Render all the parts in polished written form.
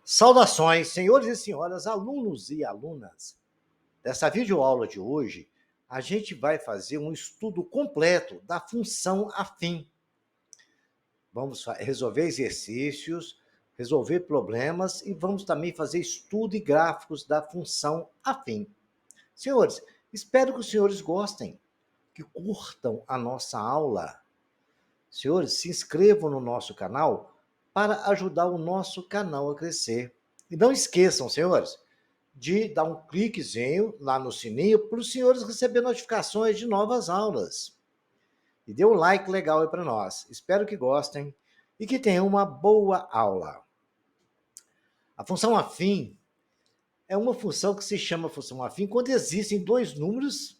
Saudações, senhores e senhoras, alunos e alunas. Nessa videoaula de hoje, a gente vai fazer um estudo completo da função afim. Vamos resolver exercícios, resolver problemas e vamos também fazer estudo e gráficos da função afim. Senhores, espero que os senhores gostem, que curtam a nossa aula. Senhores, se inscrevam no nosso canal para ajudar o nosso canal a crescer. E não esqueçam, senhores, de dar um cliquezinho lá no sininho para os senhores receberem notificações de novas aulas. E dê um like legal aí para nós. Espero que gostem e que tenham uma boa aula. A função afim é uma função que se chama função afim quando existem dois números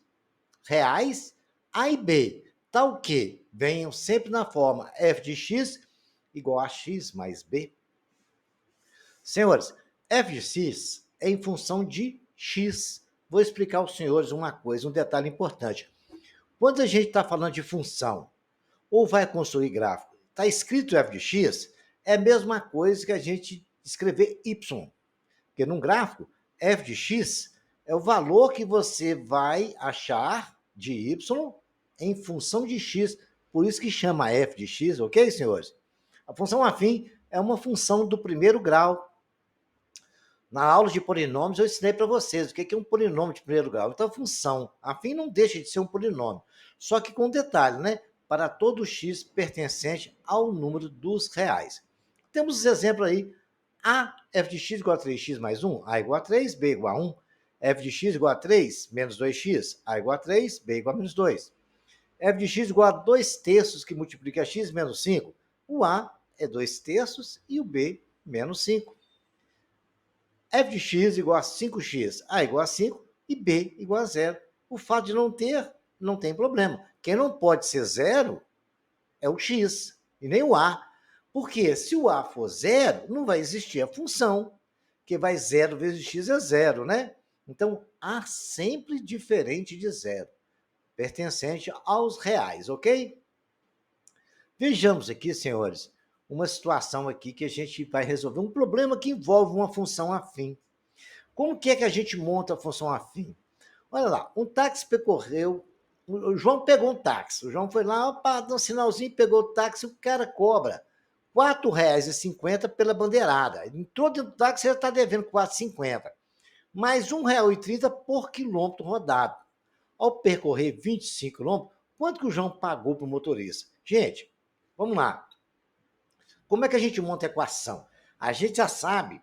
reais, A e B, tal que venham sempre na forma f de x igual a x mais b. Senhores, f de x é em função de x. Vou explicar aos senhores uma coisa, um detalhe importante. Quando a gente está falando de função ou vai construir gráfico, está escrito f de x, é a mesma coisa que a gente escrever y. Porque num gráfico, f de x é o valor que você vai achar de y em função de x. Por isso que chama f de x, ok, senhores? A função afim é uma função do primeiro grau. Na aula de polinômios, eu ensinei para vocês o que é um polinômio de primeiro grau. Então, a função afim não deixa de ser um polinômio. Só que com detalhe, né? Para todo x pertencente ao número dos reais. Temos os exemplos aí. A, f de x igual a 3x mais 1, a igual a 3, b igual a 1. F de x igual a 3, menos 2x, a igual a 3, b igual a menos 2. F de x igual a 2 terços que multiplica x menos 5. O a é 2 terços e o b menos 5. F de x igual a 5x, a igual a 5 e b igual a 0. O fato de não ter, não tem problema. Quem não pode ser 0 é o x e nem o a. Porque se o a for 0, não vai existir a função, que vai 0 vezes x é 0, né? Então, a sempre diferente de 0, pertencente aos reais, ok? Vejamos aqui, senhores, uma situação aqui que a gente vai resolver, um problema que envolve uma função afim. Como que é que a gente monta a função afim? Olha lá, um táxi percorreu, o João pegou um táxi, o João foi lá, opa, dá um sinalzinho, pegou o táxi, o cara cobra R$ 4,50 pela bandeirada. Entrou dentro do táxi, ele está devendo R$ 4,50, mais R$ 1,30 por quilômetro rodado. Ao percorrer 25 quilômetros, quanto que o João pagou para o motorista? Gente, vamos lá. Como é que a gente monta a equação? A gente já sabe,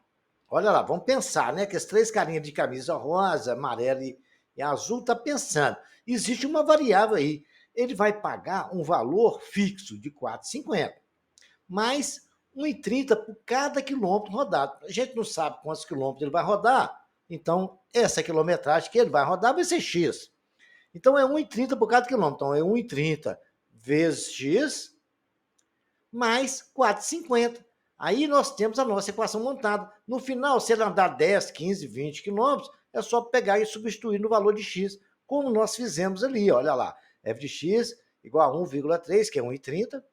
olha lá, vamos pensar, né? Que as três carinhas de camisa rosa, amarela e azul tá pensando. Existe uma variável aí. Ele vai pagar um valor fixo de R$ 4,50, mais R$ 1,30 por cada quilômetro rodado. A gente não sabe quantos quilômetros ele vai rodar, então essa quilometragem que ele vai rodar vai ser X. Então é R$ 1,30 por cada quilômetro. Então é R$ 1,30 vezes X mais R$ 4,50. Aí nós temos a nossa equação montada. No final, se ele andar 10, 15, 20 quilômetros, é só pegar e substituir no valor de x, como nós fizemos ali. Olha lá, f de x igual a 1,3, que é 1,30,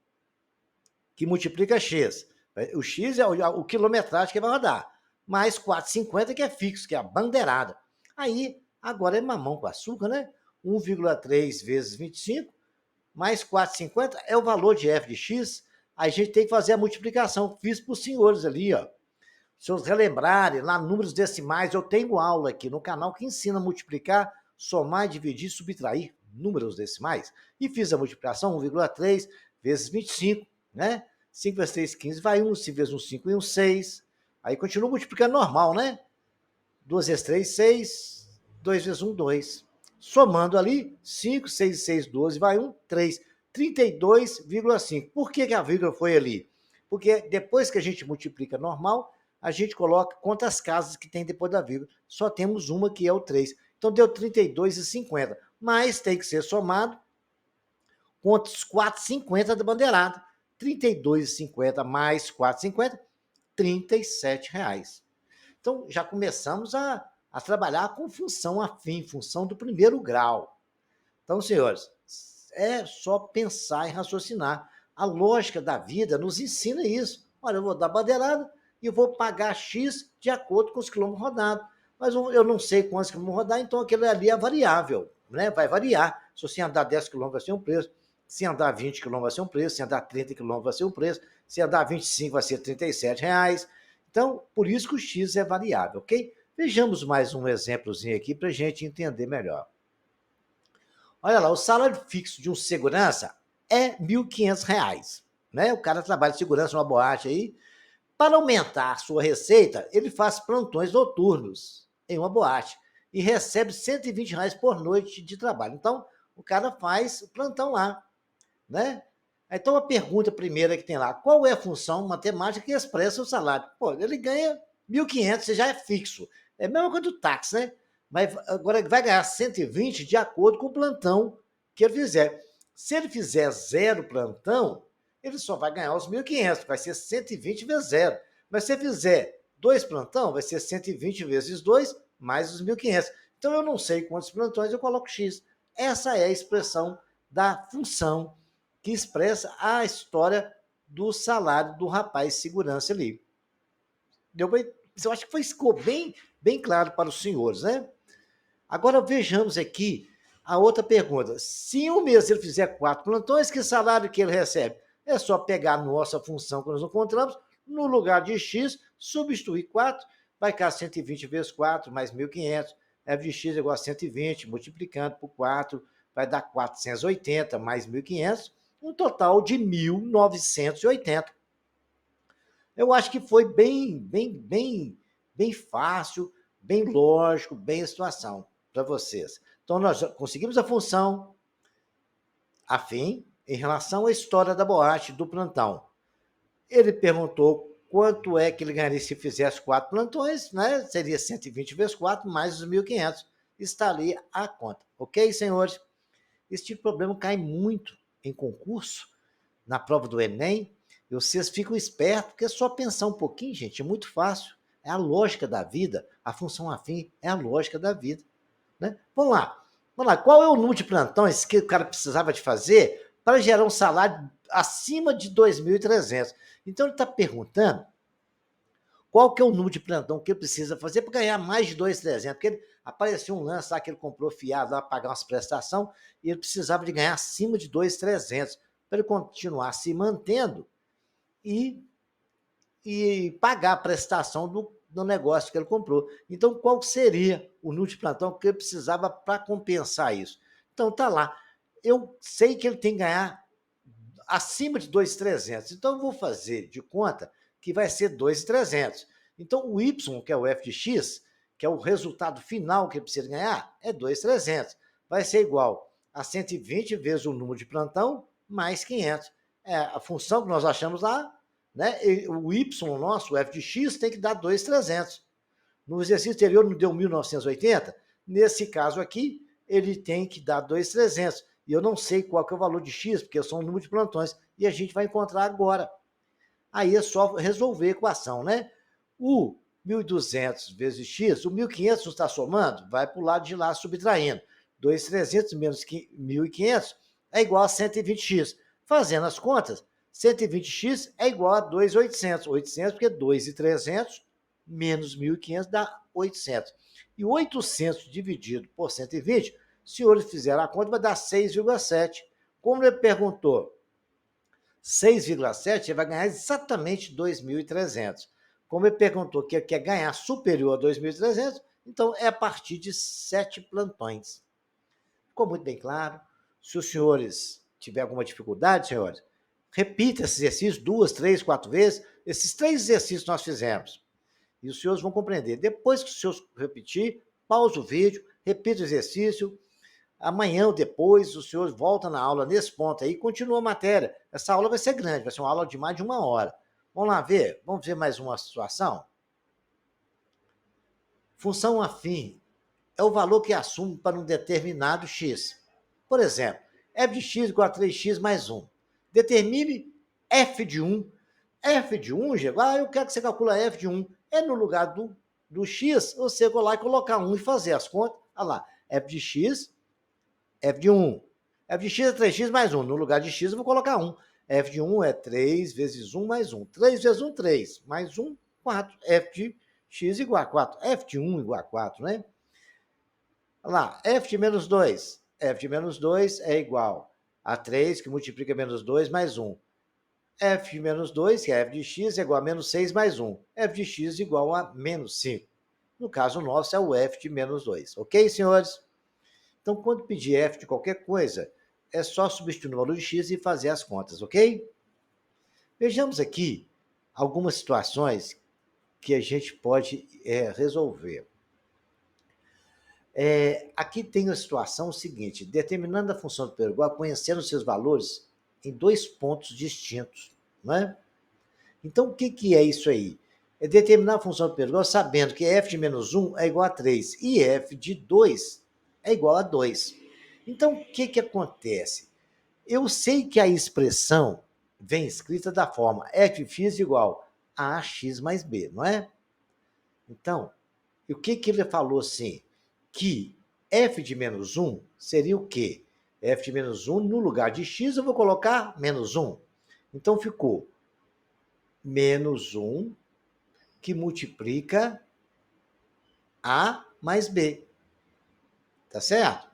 que multiplica x. O x é o quilometragem que vai rodar, mais 4,50, que é fixo, que é a bandeirada. Aí, agora é mamão com açúcar, né? 1,3 vezes 25, mais 4,50 é o valor de f de x. A gente tem que fazer a multiplicação. Fiz para os senhores ali, ó. Se vocês relembrarem, lá números decimais, eu tenho aula aqui no canal que ensina a multiplicar, somar, dividir, subtrair números decimais. E fiz a multiplicação, 1,3 vezes 25, né? 5 vezes 3, 15, vai 1, 5 vezes 1, 5 e 1, 6. Aí continua multiplicando normal, né? 2 vezes 3, 6. 2 vezes 1, 2. Somando ali, 5, 6, 6, 12, vai 1, 3. 32,5. Por que a vírgula foi ali? Porque depois que a gente multiplica normal, a gente coloca quantas casas que tem depois da vírgula. Só temos uma que é o 3. Então deu 32,50. Mas tem que ser somado com os 4,50 da bandeirada. 32,50 mais 4,50, R$ 37,00. Então já começamos a trabalhar com função afim, função do primeiro grau. Então, senhores, é só pensar e raciocinar. A lógica da vida nos ensina isso. Olha, eu vou dar bandeirada, e vou pagar X de acordo com os quilômetros rodados. Mas eu não sei quantos quilômetros rodar, então aquilo ali é variável, né? Vai variar. Se você andar 10 quilômetros vai ser um preço, se andar 20 quilômetros vai ser um preço, se andar 30 quilômetros vai ser um preço, se andar 25 vai ser R$ 37. Então, por isso que o X é variável, ok? Vejamos mais um exemplozinho aqui para a gente entender melhor. Olha lá, o salário fixo de um segurança é R$ 1.500, né? O cara trabalha de segurança numa boate aí. Para aumentar a sua receita, ele faz plantões noturnos em uma boate e recebe R$ 120 por noite de trabalho. Então, o cara faz plantão lá, né? Então, a pergunta primeira que tem lá, qual é a função matemática que expressa o salário? Pô, ele ganha 1.500, já é fixo. É a mesma coisa do táxi, né? Mas agora ele vai ganhar 120 de acordo com o plantão que ele fizer. Se ele fizer zero plantão, ele só vai ganhar os 1.500, vai ser 120 vezes zero. Mas se ele fizer 2 plantão, vai ser 120 vezes 2, mais os 1.500. Então, eu não sei quantos plantões, eu coloco X. Essa é a expressão da função que expressa a história do salário do rapaz segurança ali. Eu acho que ficou bem claro para os senhores, né? Agora vejamos aqui a outra pergunta. Se em um mês ele fizer 4 plantões, que salário que ele recebe? É só pegar a nossa função que nós encontramos, no lugar de X, substituir 4, vai ficar 120 vezes 4, mais 1.500. F de X é igual a 120, multiplicando por 4, vai dar 480, mais 1.500, um total de 1.980. Eu acho que foi bem fácil, bem lógico, bem a situação para vocês. Então, nós conseguimos a função afim em relação à história da boate do plantão. Ele perguntou quanto é que ele ganharia se fizesse 4 plantões, né? Seria 120 vezes 4, mais os 1.500. Está ali a conta. Ok, senhores? Esse tipo de problema cai muito em concurso, na prova do Enem, e vocês ficam espertos, porque é só pensar um pouquinho, gente, é muito fácil. É a lógica da vida, a função afim é a lógica da vida. Né? Vamos lá, qual é o número de plantões que o cara precisava de fazer para gerar um salário acima de 2.300? Então ele está perguntando qual que é o número de plantão que ele precisa fazer para ganhar mais de 2.300, porque ele, apareceu um lance lá que ele comprou fiado lá para pagar umas prestações e ele precisava de ganhar acima de 2.300 para ele continuar se mantendo e, e pagar a prestação do negócio que ele comprou. Então, qual seria o número de plantão que ele precisava para compensar isso? Então, tá lá. Eu sei que ele tem que ganhar acima de 2.300. Então, eu vou fazer de conta que vai ser 2.300. Então, o Y, que é o f de x, que é o resultado final que ele precisa ganhar, é 2.300. Vai ser igual a 120 vezes o número de plantão mais 500. É a função que nós achamos lá, né? O Y nosso, o f de x, tem que dar 2.300. No exercício anterior não deu 1.980? Nesse caso aqui, ele tem que dar 2.300. E eu não sei qual que é o valor de X, porque são o número de plantões, e a gente vai encontrar agora. Aí é só resolver a equação, né? O 1.200 vezes X, o 1.500 não está somando? Vai para o lado de lá subtraindo. 2.300 menos 1.500 é igual a 120x. Fazendo as contas, 120x é igual a 2.800. 800 porque 2.300 menos 1.500 dá 800. E 800 dividido por 120, se o senhor fizer a conta, vai dar 6,7. Como ele perguntou 6,7, ele vai ganhar exatamente 2.300. Como ele perguntou que ele quer ganhar superior a 2.300, então é a partir de 7 plantões. Ficou muito bem claro. Se os senhores tiverem alguma dificuldade, senhores, repita esse exercício 2, 3, 4 vezes. Esses 3 exercícios nós fizemos. E os senhores vão compreender. Depois que os senhores repetir, pausa o vídeo, repita o exercício. Amanhã ou depois, os senhores voltam na aula nesse ponto aí e continua a matéria. Essa aula vai ser grande, vai ser uma aula de mais de 1 hora. Vamos lá ver? Vamos ver mais uma situação? Função afim é o valor que assume para um determinado x. Por exemplo, f de x igual a 3x mais 1. Determine f de 1. F de 1, eu quero que você calcule f de 1. É no lugar do x, você vai lá e colocar 1 e fazer as contas. Olha lá, f de x, f de 1. F de x é 3x mais 1. No lugar de x, eu vou colocar 1. F de 1 é 3 vezes 1 mais 1. 3 vezes 1, 3. Mais 1, 4. F de x igual a 4. F de 1 igual a 4, né? Olha lá, f de menos 2. F de menos 2 é igual a 3, que multiplica menos 2 mais 1. F de menos 2, que é f de x, é igual a menos 6 mais 1. F de x igual a menos 5. No caso nosso, é o f de menos 2. Ok, senhores? Então, quando pedir f de qualquer coisa, é só substituir no valor de x e fazer as contas, ok? Vejamos aqui algumas situações que a gente pode resolver. Aqui tem a situação seguinte: determinando a função do primeiro grau, conhecendo seus valores em 2 pontos distintos, não é? Então, o que é isso aí? É determinar a função do primeiro grau sabendo que f de menos 1 é igual a 3 e f de 2 é igual a 2. Então, o que acontece? Eu sei que a expressão vem escrita da forma f de x igual a ax mais b, não é? Então, o que ele falou assim? Que f de menos 1 seria o quê? F de menos 1, no lugar de x, eu vou colocar menos 1. Então, ficou menos 1 que multiplica A mais B. Tá certo?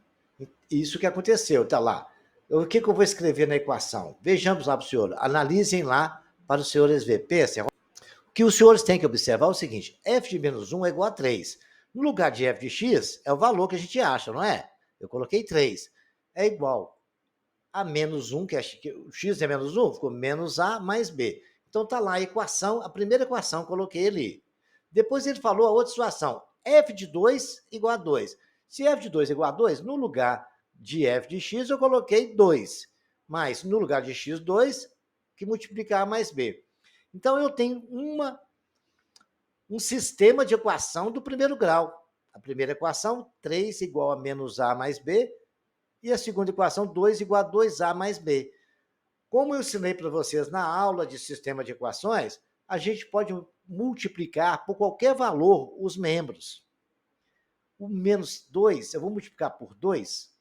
Isso que aconteceu, tá lá. O que eu vou escrever na equação? Vejamos lá para o senhor. Analisem lá para os senhores ver. Pensem. O que os senhores têm que observar é o seguinte: f de menos 1 é igual a 3. No lugar de f de x, é o valor que a gente acha, não é? Eu coloquei 3. É igual a menos 1, que o x é menos 1, ficou menos a mais b. Então tá lá a equação, a primeira equação, coloquei ali. Depois ele falou a outra situação: f de 2 igual a 2. Se f de 2 igual a 2, no lugar de f de x, eu coloquei 2. Mas no lugar de x, 2, que multiplica a mais b. Então eu tenho um sistema de equação do primeiro grau. A primeira equação, 3 igual a menos a mais b. E a segunda equação, 2 igual a 2a mais b. Como eu ensinei para vocês na aula de sistema de equações, a gente pode multiplicar por qualquer valor os membros. O menos 2, eu vou multiplicar por 2,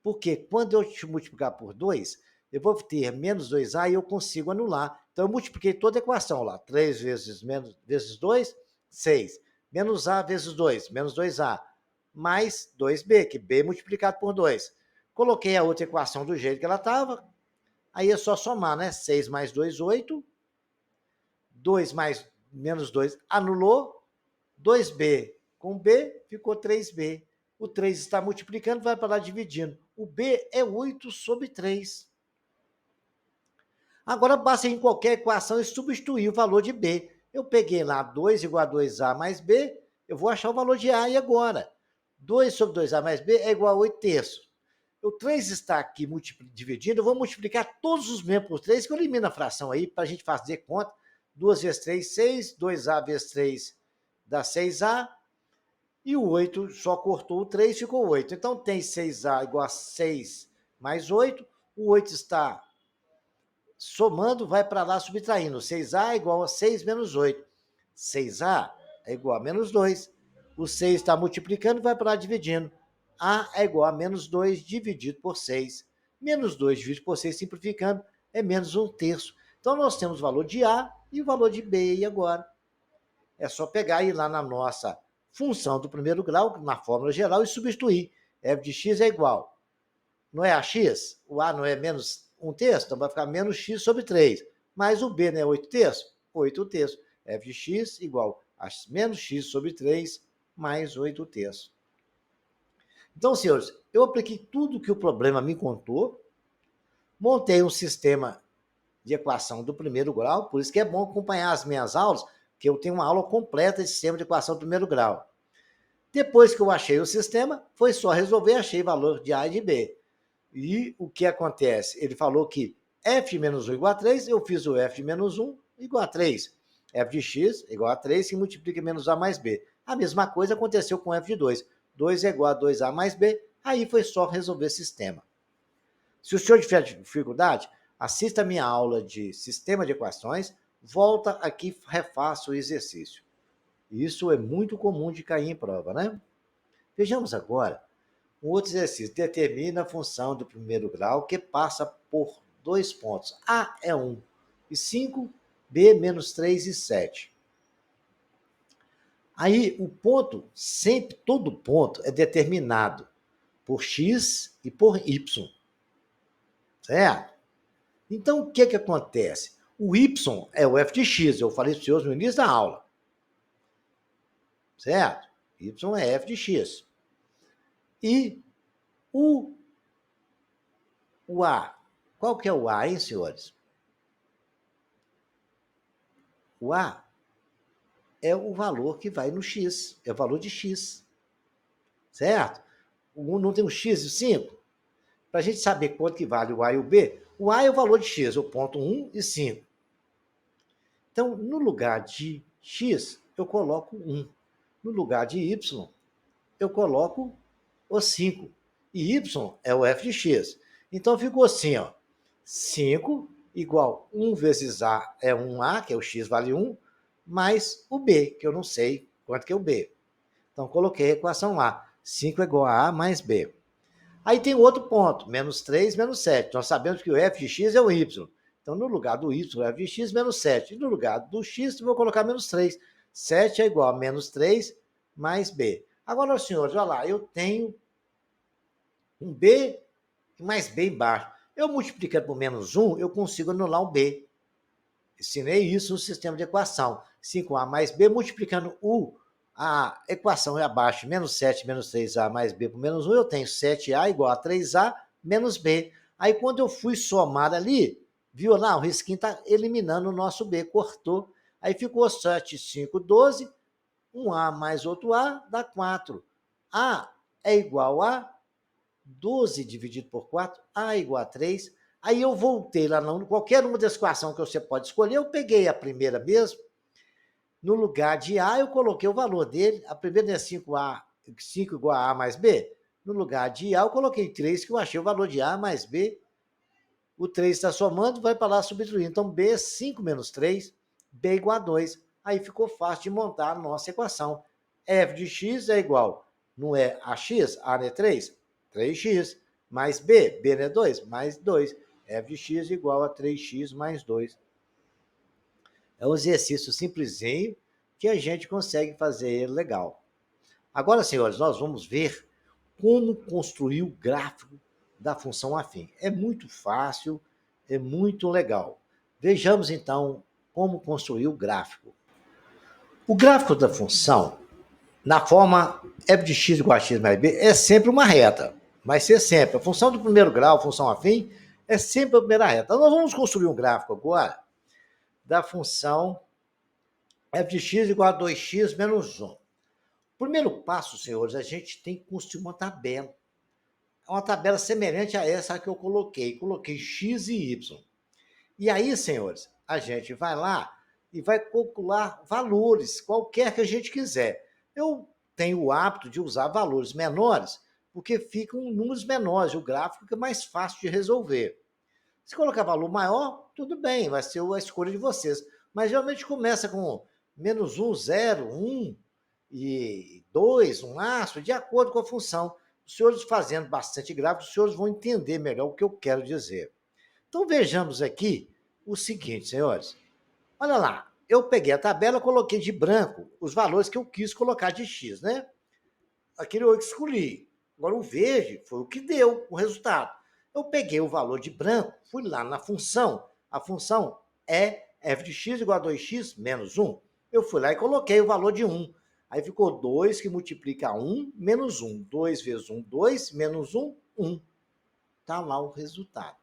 porque quando eu te multiplicar por 2, eu vou ter menos 2a e eu consigo anular. Então, eu multipliquei toda a equação lá. 3 vezes 2, 6. Menos a vezes 2, menos 2a. Mais 2b, que b multiplicado por 2. Coloquei a outra equação do jeito que ela estava. Aí é só somar, né? 6 mais 2, 8. 2 mais menos 2 anulou. 2b com b ficou 3b. O 3 está multiplicando, vai para lá dividindo. O b é 8 sobre 3. Agora, basta em qualquer equação e substituir o valor de b. Eu peguei lá 2 igual a 2a mais b, eu vou achar o valor de a e agora. 2 sobre 2a mais b é igual a 8 terços. O 3 está aqui dividindo, eu vou multiplicar todos os membros por 3, que eu elimino a fração aí, para a gente fazer conta. 2 vezes 3, 6. 2a vezes 3 dá 6a. E o 8 só cortou o 3, ficou 8. Então, tem 6a igual a 6 mais 8. O 8 está somando, vai para lá subtraindo. 6a é igual a 6 menos 8. 6a é igual a menos 2. O 6 está multiplicando, vai para lá dividindo. A é igual a menos 2 dividido por 6. Menos 2 dividido por 6, simplificando, é menos 1 terço. Então, nós temos o valor de A e o valor de B. E agora? É só pegar e ir lá na nossa função do primeiro grau, na fórmula geral, e substituir. f de x é igual. Não é ax? O a não é menos 1 terço? Então vai ficar menos x sobre 3. Mais o b não é 8 terços? 8 terços. f de x igual a menos x sobre 3 mais 8 terços. Então, senhores, eu apliquei tudo que o problema me contou, montei um sistema de equação do primeiro grau, por isso que é bom acompanhar as minhas aulas, que eu tenho uma aula completa de sistema de equação do primeiro grau. Depois que eu achei o sistema, foi só resolver, achei valor de A e de B. E o que acontece? Ele falou que f de menos 1 igual a 3, eu fiz o f de menos 1 igual a 3. f de x igual a 3, que multiplica menos a mais b. A mesma coisa aconteceu com f de 2. 2 é igual a 2a mais b, aí foi só resolver sistema. Se o senhor tiver dificuldade, assista a minha aula de sistema de equações, volta aqui e refaça o exercício. Isso é muito comum de cair em prova, né? Vejamos agora um outro exercício. Determina a função do primeiro grau que passa por 2 pontos. A é 1 e 5, B menos 3 e 7. Aí o ponto, sempre, todo ponto é determinado por x e por y, certo? Então, o que acontece? O y é o f de x, eu falei para os senhores no início da aula, certo? Y é f de x. E o a, qual que é o a, hein, senhores? O a é o valor que vai no x, é o valor de x, certo? Não tem um x e 5? Para a gente saber quanto que vale o a e o a é o valor de x, o ponto 1 e 5. Então, no lugar de x, eu coloco 1. No lugar de y, eu coloco o 5. E y é o f de x. Então, ficou assim, ó. 5 igual 1 vezes a é 1a, que é o x vale 1, mais o b, que eu não sei quanto que é o b. Então, coloquei a equação A. 5 é igual a mais b. Aí tem outro ponto, menos 3, menos 7. Nós sabemos que o f de x é o y. Então, no lugar do y, o f de x, menos 7. E no lugar do x, eu vou colocar menos 3. 7 é igual a menos 3 mais b. Agora, senhores, olha lá, eu tenho um b e mais b embaixo. Eu multiplicando por menos 1, eu consigo anular o b. Ensinei isso no sistema de equação. 5a mais b, multiplicando a equação é abaixo, menos 7 menos 3a mais b por menos 1, eu tenho 7a igual a 3a menos b. Aí, quando eu fui somar ali, viu lá, o risquinho está eliminando o nosso b, cortou. Aí ficou 7, 5, 12, 1a mais outro a dá 4. A é igual a 12 dividido por 4, a é igual a 3. Aí eu voltei lá, não, qualquer uma das equações que você pode escolher, eu peguei a primeira mesmo. No lugar de A, eu coloquei o valor dele. A primeira é 5A, 5 igual a A mais B. No lugar de A, eu coloquei 3, que eu achei o valor de A mais B. O 3 está somando, vai para lá subtrair. Então, B é 5 menos 3, B é igual a 2. Aí ficou fácil de montar a nossa equação. F de x é igual, não é AX, A não é 3? 3x, mais B, B não é 2? Mais 2. F de x igual a 3x mais 2. É um exercício simplesinho que a gente consegue fazer ele legal. Agora, senhores, nós vamos ver como construir o gráfico da função afim. É muito fácil, é muito legal. Vejamos, então, como construir o gráfico. O gráfico da função, na forma f de x igual a x mais b, é sempre uma reta. Vai ser sempre. A função do primeiro grau, a função afim, é sempre a primeira reta. Então, nós vamos construir um gráfico agora da função f de x igual a 2x menos 1. Primeiro passo, senhores, a gente tem que construir uma tabela. É uma tabela semelhante a essa que eu coloquei. Coloquei x e y. E aí, senhores, a gente vai lá e vai calcular valores, qualquer que a gente quiser. Eu tenho o hábito de usar valores menores, porque ficam números menores, o gráfico fica mais fácil de resolver. Se colocar valor maior, tudo bem, vai ser a escolha de vocês. Mas geralmente começa com menos 1, 0, 1 e 2, um laço, de acordo com a função. Os senhores fazendo bastante gráfico, os senhores vão entender melhor o que eu quero dizer. Então vejamos aqui o seguinte, senhores. Olha lá, eu peguei a tabela, coloquei de branco os valores que eu quis colocar de x, né? Aquele eu escolhi. Agora o verde foi o que deu o resultado. Eu peguei o valor de branco, fui lá na função. A função é f de x igual a 2x menos 1. Eu fui lá e coloquei o valor de 1. Aí ficou 2 que multiplica 1 menos 1. 2 vezes 1, 2, menos 1, 1. Está lá o resultado.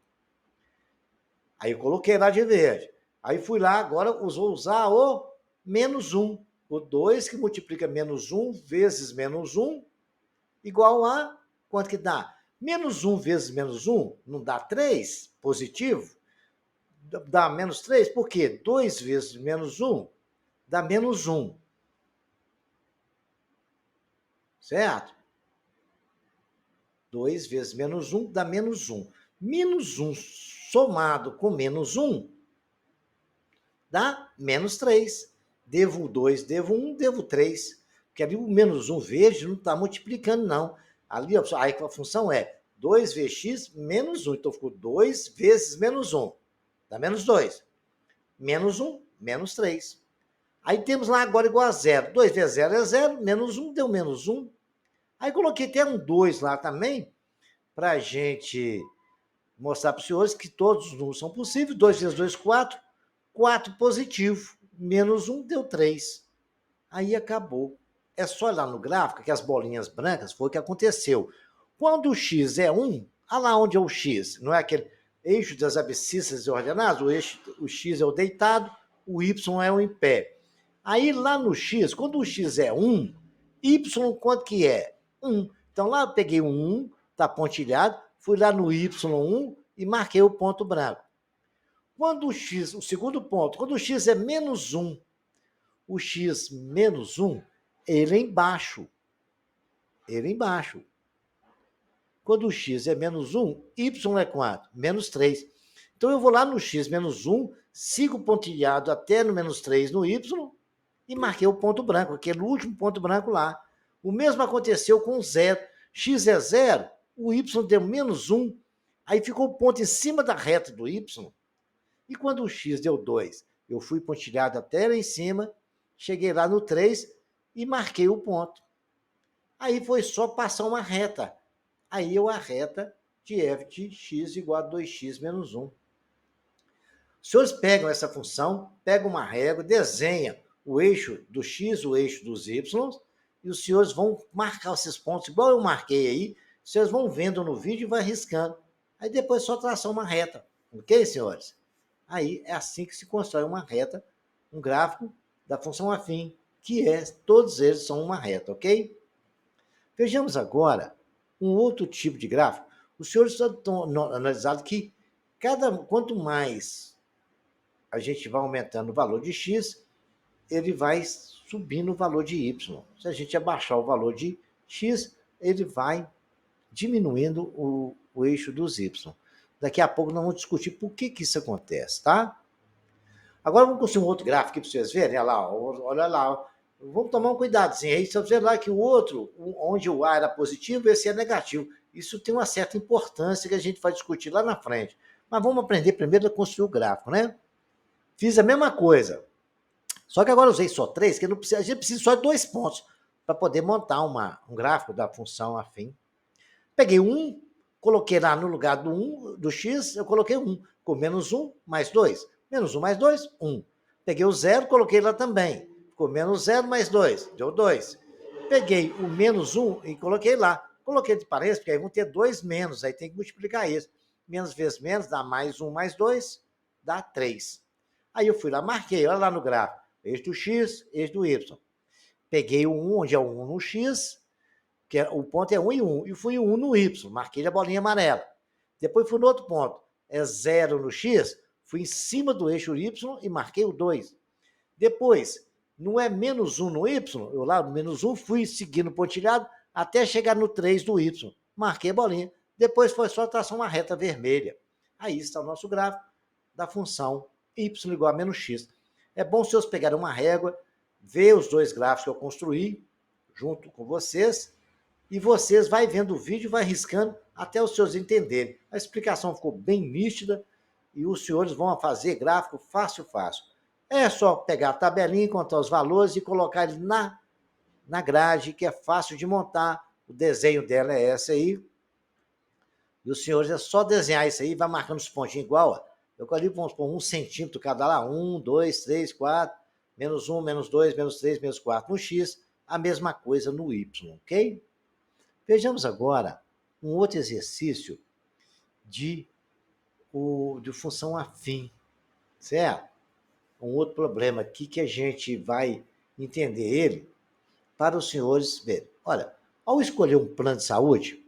Aí eu coloquei lá de verde. Aí fui lá, agora vou usar o menos 1. O 2 que multiplica menos 1 vezes menos 1 igual a quanto que dá? Menos 1 vezes menos 1 não dá 3 positivo? Dá menos 3, por quê? 2 vezes menos 1 dá menos 1. Certo? 2 vezes menos 1 dá menos 1. Menos 1 somado com menos 1 dá menos 3. Devo 2, devo 1, devo 3. Porque ali o menos 1 verde não está multiplicando, não. Ali aí a função é 2 vezes x menos 1. Então ficou 2 vezes menos 1. Dá menos 2. Menos 1, menos 3. Aí temos lá agora igual a zero. 2 vezes 0 é 0, menos 1 deu menos 1. Aí coloquei até um 2 lá também, para a gente mostrar para os senhores que todos os números são possíveis. 2 vezes 2, 4. 4 positivo. Menos 1 deu 3. Aí acabou. É só olhar no gráfico que as bolinhas brancas foi o que aconteceu. Quando o x é 1, olha lá onde é o x. Não é aquele eixo das abscissas ordenadas? O x é o deitado, o y é o em pé. Aí lá no x, quando o x é 1, y quanto que é? 1. Então lá eu peguei um 1, está pontilhado, fui lá no y1 e marquei o ponto branco. Quando o x, o segundo ponto, quando o x é menos 1, o x menos 1, ele é embaixo. Ele é embaixo. Quando o x é menos 1, y é quanto? Menos 3. Então eu vou lá no x menos 1, sigo pontilhado até no menos 3 no y e marquei o ponto branco, aquele último ponto branco lá. O mesmo aconteceu com o zero. X é 0, o y deu menos 1, aí ficou o ponto em cima da reta do y. E quando o x deu 2, eu fui pontilhado até lá em cima, cheguei lá no 3 e marquei o ponto. Aí foi só passar uma reta. Aí eu a reta de f de x igual a 2x menos 1. Os senhores pegam essa função, pegam uma régua, desenham o eixo do x, o eixo dos y, e os senhores vão marcar esses pontos, igual eu marquei aí, os senhores vão vendo no vídeo e vai riscando. Aí depois só traçar uma reta. Ok, senhores? Aí é assim que se constrói uma reta, um gráfico da função afim, que todos eles são uma reta, ok? Vejamos agora um outro tipo de gráfico. Os senhores estão analisando que quanto mais a gente vai aumentando o valor de x, ele vai subindo o valor de y. Se a gente abaixar o valor de x, ele vai diminuindo o eixo dos y. Daqui a pouco nós vamos discutir por que isso acontece, tá? Agora vamos construir um outro gráfico aqui para vocês verem. Olha lá. Vamos tomar um cuidadozinho aí. Você ver lá que o outro, onde o A era positivo, esse é negativo. Isso tem uma certa importância que a gente vai discutir lá na frente. Mas vamos aprender primeiro a construir o gráfico, né? Fiz a mesma coisa. Só que agora eu usei só 3, que a gente precisa só de 2 pontos para poder montar um gráfico da função afim. Peguei 1, coloquei lá no lugar do 1, do x, eu coloquei 1, com menos 1 mais 2. Menos 1 mais 2, 1. Peguei o 0, coloquei lá também. Ficou menos 0 mais 2, deu 2. Peguei o menos 1 e coloquei lá. Coloquei de parênteses, porque aí vão ter 2 menos, aí tem que multiplicar isso. Menos vezes menos dá mais 1 mais 2, dá 3. Aí eu fui lá, marquei, olha lá no gráfico. Eixo do x, eixo do y. Peguei o 1, onde é o 1 no x, que o ponto é 1 e 1, e fui 1 no y, marquei a bolinha amarela. Depois fui no outro ponto, é 0 no x, fui em cima do eixo y e marquei o 2. Depois, não é menos 1 no y, eu lá no menos 1 fui seguindo o pontilhado até chegar no 3 do y, marquei a bolinha. Depois foi só traçar uma reta vermelha. Aí está o nosso gráfico da função y igual a menos x. É bom se vocês pegarem uma régua, ver os 2 gráficos que eu construí junto com vocês, e vocês vai vendo o vídeo e vai riscando até os senhores entenderem. A explicação ficou bem nítida e os senhores vão fazer gráfico fácil. É só pegar a tabelinha, contar os valores e colocar ele na grade, que é fácil de montar. O desenho dela é essa aí. E os senhores é só desenhar isso aí, vai marcando os pontinhos igual, ó. Eu ali vamos pôr 1 centímetro cada lá, 1, 2, 3, 4, menos 1, menos 2, menos 3, menos 4 no x, a mesma coisa no y, ok? Vejamos agora um outro exercício de função afim, certo? Um outro problema aqui que a gente vai entender ele para os senhores verem. Olha, ao escolher um plano de saúde,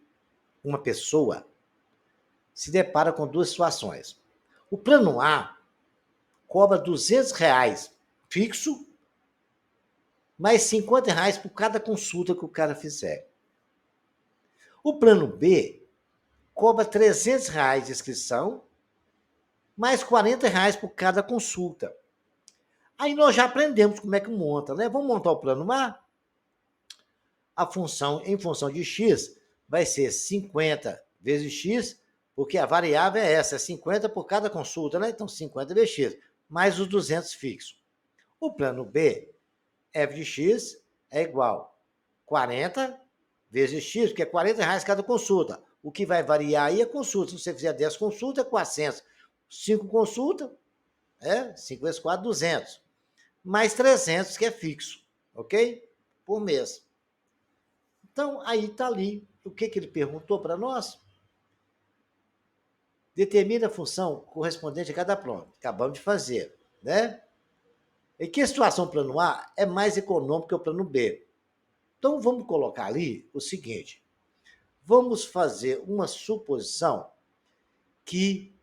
uma pessoa se depara com 2 situações. O plano A cobra R$200 fixo, mais R$50 por cada consulta que o cara fizer. O plano B cobra R$300 de inscrição, mais R$40 por cada consulta. Aí nós já aprendemos como é que monta, né? Vamos montar o plano A? A função, em função de x, vai ser 50 vezes x, porque a variável é essa, é 50 por cada consulta, né? Então, 50 vezes x, mais os 200 fixos. O plano B, f de x é igual a 40 vezes x, porque é R$ 40 cada consulta. O que vai variar aí é consulta. Se você fizer 10 consultas, é 400. 5 consultas, 5 vezes 4, 200. Mais 300, que é fixo, ok? Por mês. Então, aí está ali. O que ele perguntou para nós? Determina a função correspondente a cada plano. Acabamos de fazer, né? Em que situação o plano A é mais econômico que o plano B? Então, vamos colocar ali o seguinte. Vamos fazer uma suposição que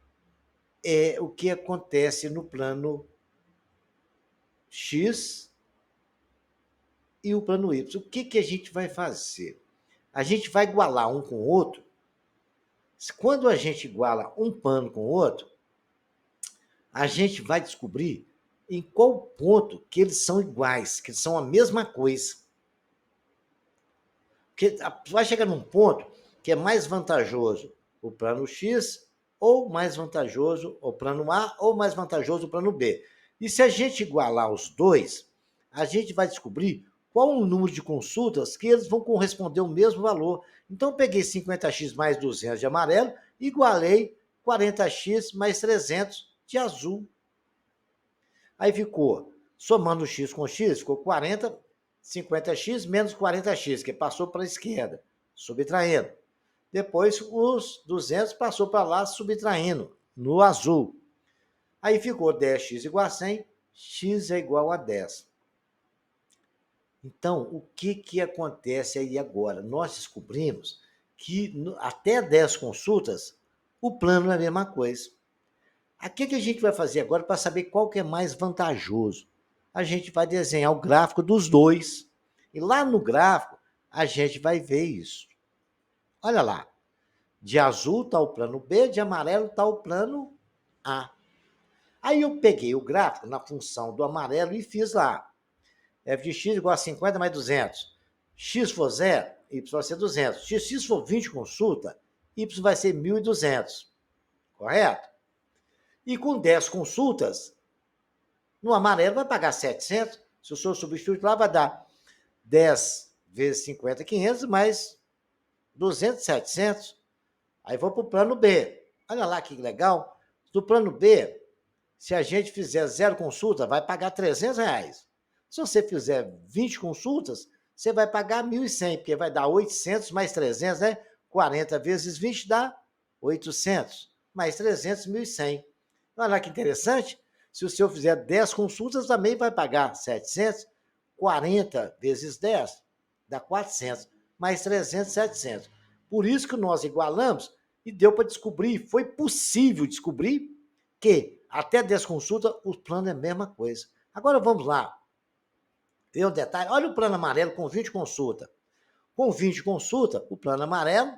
é o que acontece no plano X e o plano Y. O que a gente vai fazer? A gente vai igualar um com o outro. Quando a gente iguala um plano com o outro, a gente vai descobrir em qual ponto que eles são iguais, que eles são a mesma coisa. Porque vai chegar num ponto que é mais vantajoso o plano X, ou mais vantajoso o plano A, ou mais vantajoso o plano B. E se a gente igualar os dois, a gente vai descobrir qual o número de consultas que eles vão corresponder ao mesmo valor. Então, eu peguei 50x mais 200 de amarelo e igualei 40x mais 300 de azul. Aí ficou, somando x com x, ficou 40, 50x menos 40x, que passou para a esquerda, subtraindo. Depois, os 200 passou para lá, subtraindo, no azul. Aí ficou 10x igual a 100, x é igual a 10. Então, o que acontece aí agora? Nós descobrimos que até 10 consultas, o plano é a mesma coisa. O que a gente vai fazer agora para saber qual que é mais vantajoso? A gente vai desenhar o gráfico dos dois. E lá no gráfico, a gente vai ver isso. Olha lá. De azul está o plano B, de amarelo está o plano A. Aí eu peguei o gráfico na função do amarelo e fiz lá. F de x igual a 50 mais 200. X for 0, y vai ser 200. Se x for 20 consulta, y vai ser 1.200. Correto? E com 10 consultas, no amarelo vai pagar 700. Se o senhor substituir lá, vai dar 10 vezes 50, 500, mais 200, 700. Aí vou para o plano B. Olha lá que legal. No plano B, se a gente fizer 0 consulta, vai pagar R$300. Se você fizer 20 consultas, você vai pagar 1.100, porque vai dar 800 mais 300, né? 40 vezes 20 dá 800, mais 300, 1.100. Olha lá que interessante. Se o senhor fizer 10 consultas, também vai pagar 700. 40 vezes 10 dá 400, mais 300, 700. Por isso que nós igualamos e deu para descobrir, foi possível descobrir que até 10 consultas o plano é a mesma coisa. Agora vamos lá. Tem um detalhe. Olha o plano amarelo com 20 consultas. Com 20 consultas, o plano amarelo,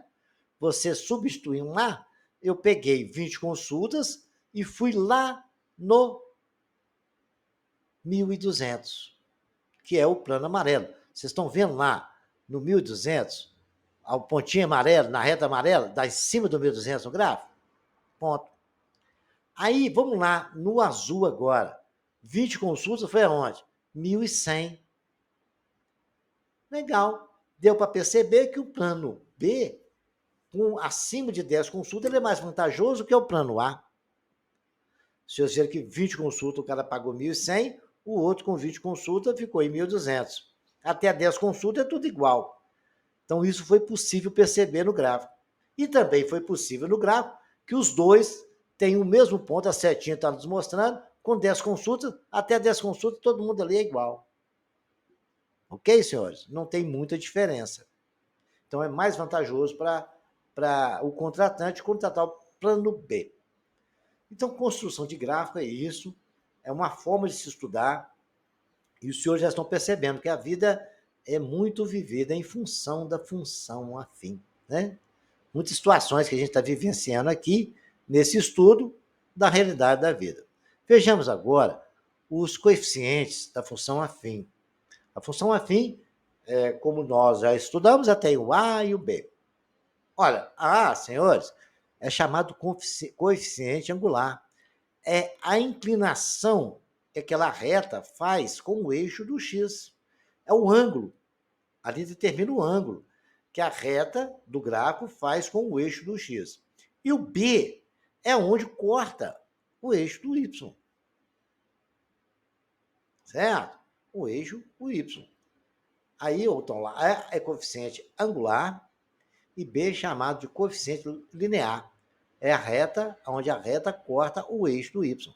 você substitui um lá. Eu peguei 20 consultas e fui lá no 1.200, que é o plano amarelo. Vocês estão vendo lá no 1.200, o pontinho amarelo, na reta amarela, dá em cima do 1.200 no gráfico? Ponto. Aí, vamos lá, no azul agora. 20 consultas foi aonde? 1.100. Legal. Deu para perceber que o plano B, com acima de 10 consultas, ele é mais vantajoso que o plano A. Se eu dizer que 20 consultas o cara pagou 1.100, o outro com 20 consultas ficou em 1.200. Até 10 consultas é tudo igual. Então, isso foi possível perceber no gráfico. E também foi possível no gráfico que os dois têm o mesmo ponto, a setinha está nos mostrando, com 10 consultas, até 10 consultas, todo mundo ali é igual. Ok, senhores? Não tem muita diferença. Então, é mais vantajoso para o contratante contratar o plano B. Então, construção de gráfico é isso, é uma forma de se estudar, e os senhores já estão percebendo que a vida é muito vivida em função da função afim, né? Muitas situações que a gente está vivenciando aqui, nesse estudo da realidade da vida. Vejamos agora os coeficientes da função afim. A função afim, como nós já estudamos, até o A e o B. Olha, a A, senhores, é chamado coeficiente angular. É a inclinação aquela reta faz com o eixo do x. É o ângulo. Ali determina o ângulo que a reta do gráfico faz com o eixo do x. E o B é onde corta o eixo do y. Certo? O eixo, o y. Aí, então, lá é coeficiente angular e B é chamado de coeficiente linear. É a reta onde a reta corta o eixo do y.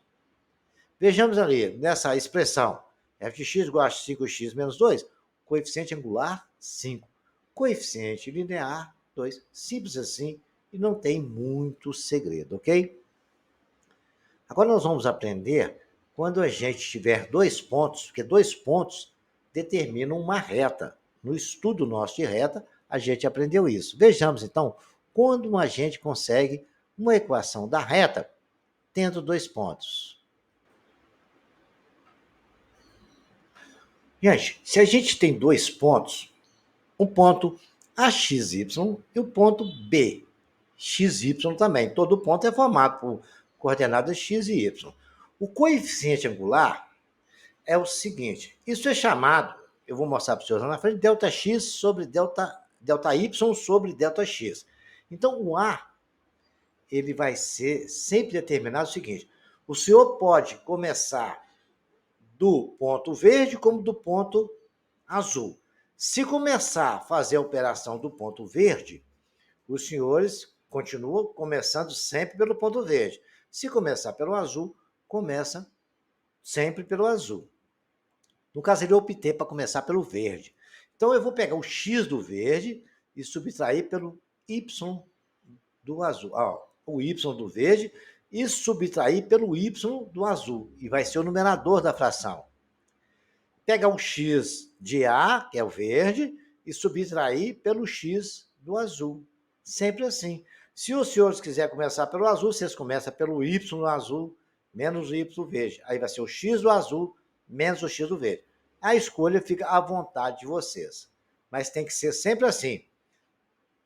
Vejamos ali, nessa expressão, f de x igual a 5x menos 2, coeficiente angular, 5. Coeficiente linear, 2. Simples assim e não tem muito segredo, ok? Agora nós vamos aprender quando a gente tiver dois pontos, porque dois pontos determinam uma reta. No estudo nosso de reta, a gente aprendeu isso. Vejamos, então, quando a gente consegue uma equação da reta tendo dois pontos. Gente, se a gente tem dois pontos, um ponto AXY e o ponto BXY também. Todo ponto é formado por coordenadas x e y. O coeficiente angular é o seguinte, isso é chamado, eu vou mostrar para os senhores lá na frente, ΔX sobre ΔY sobre ΔX. Então, o A, ele vai ser sempre determinado o seguinte, o senhor pode começar do ponto verde como do ponto azul. Se começar a fazer a operação do ponto verde, os senhores continuam começando sempre pelo ponto verde. Se começar pelo azul, começa sempre pelo azul. No caso, eu optei para começar pelo verde. Então, eu vou pegar o x do verde e subtrair pelo y do azul. O y do verde e subtrair pelo y do azul. E vai ser o numerador da fração. Pegar o x de A, que é o verde, e subtrair pelo x do azul. Sempre assim. Se os senhores quiserem começar pelo azul, vocês começam pelo y do azul menos o y do verde. Aí vai ser o x do azul menos o x do verde. A escolha fica à vontade de vocês. Mas tem que ser sempre assim.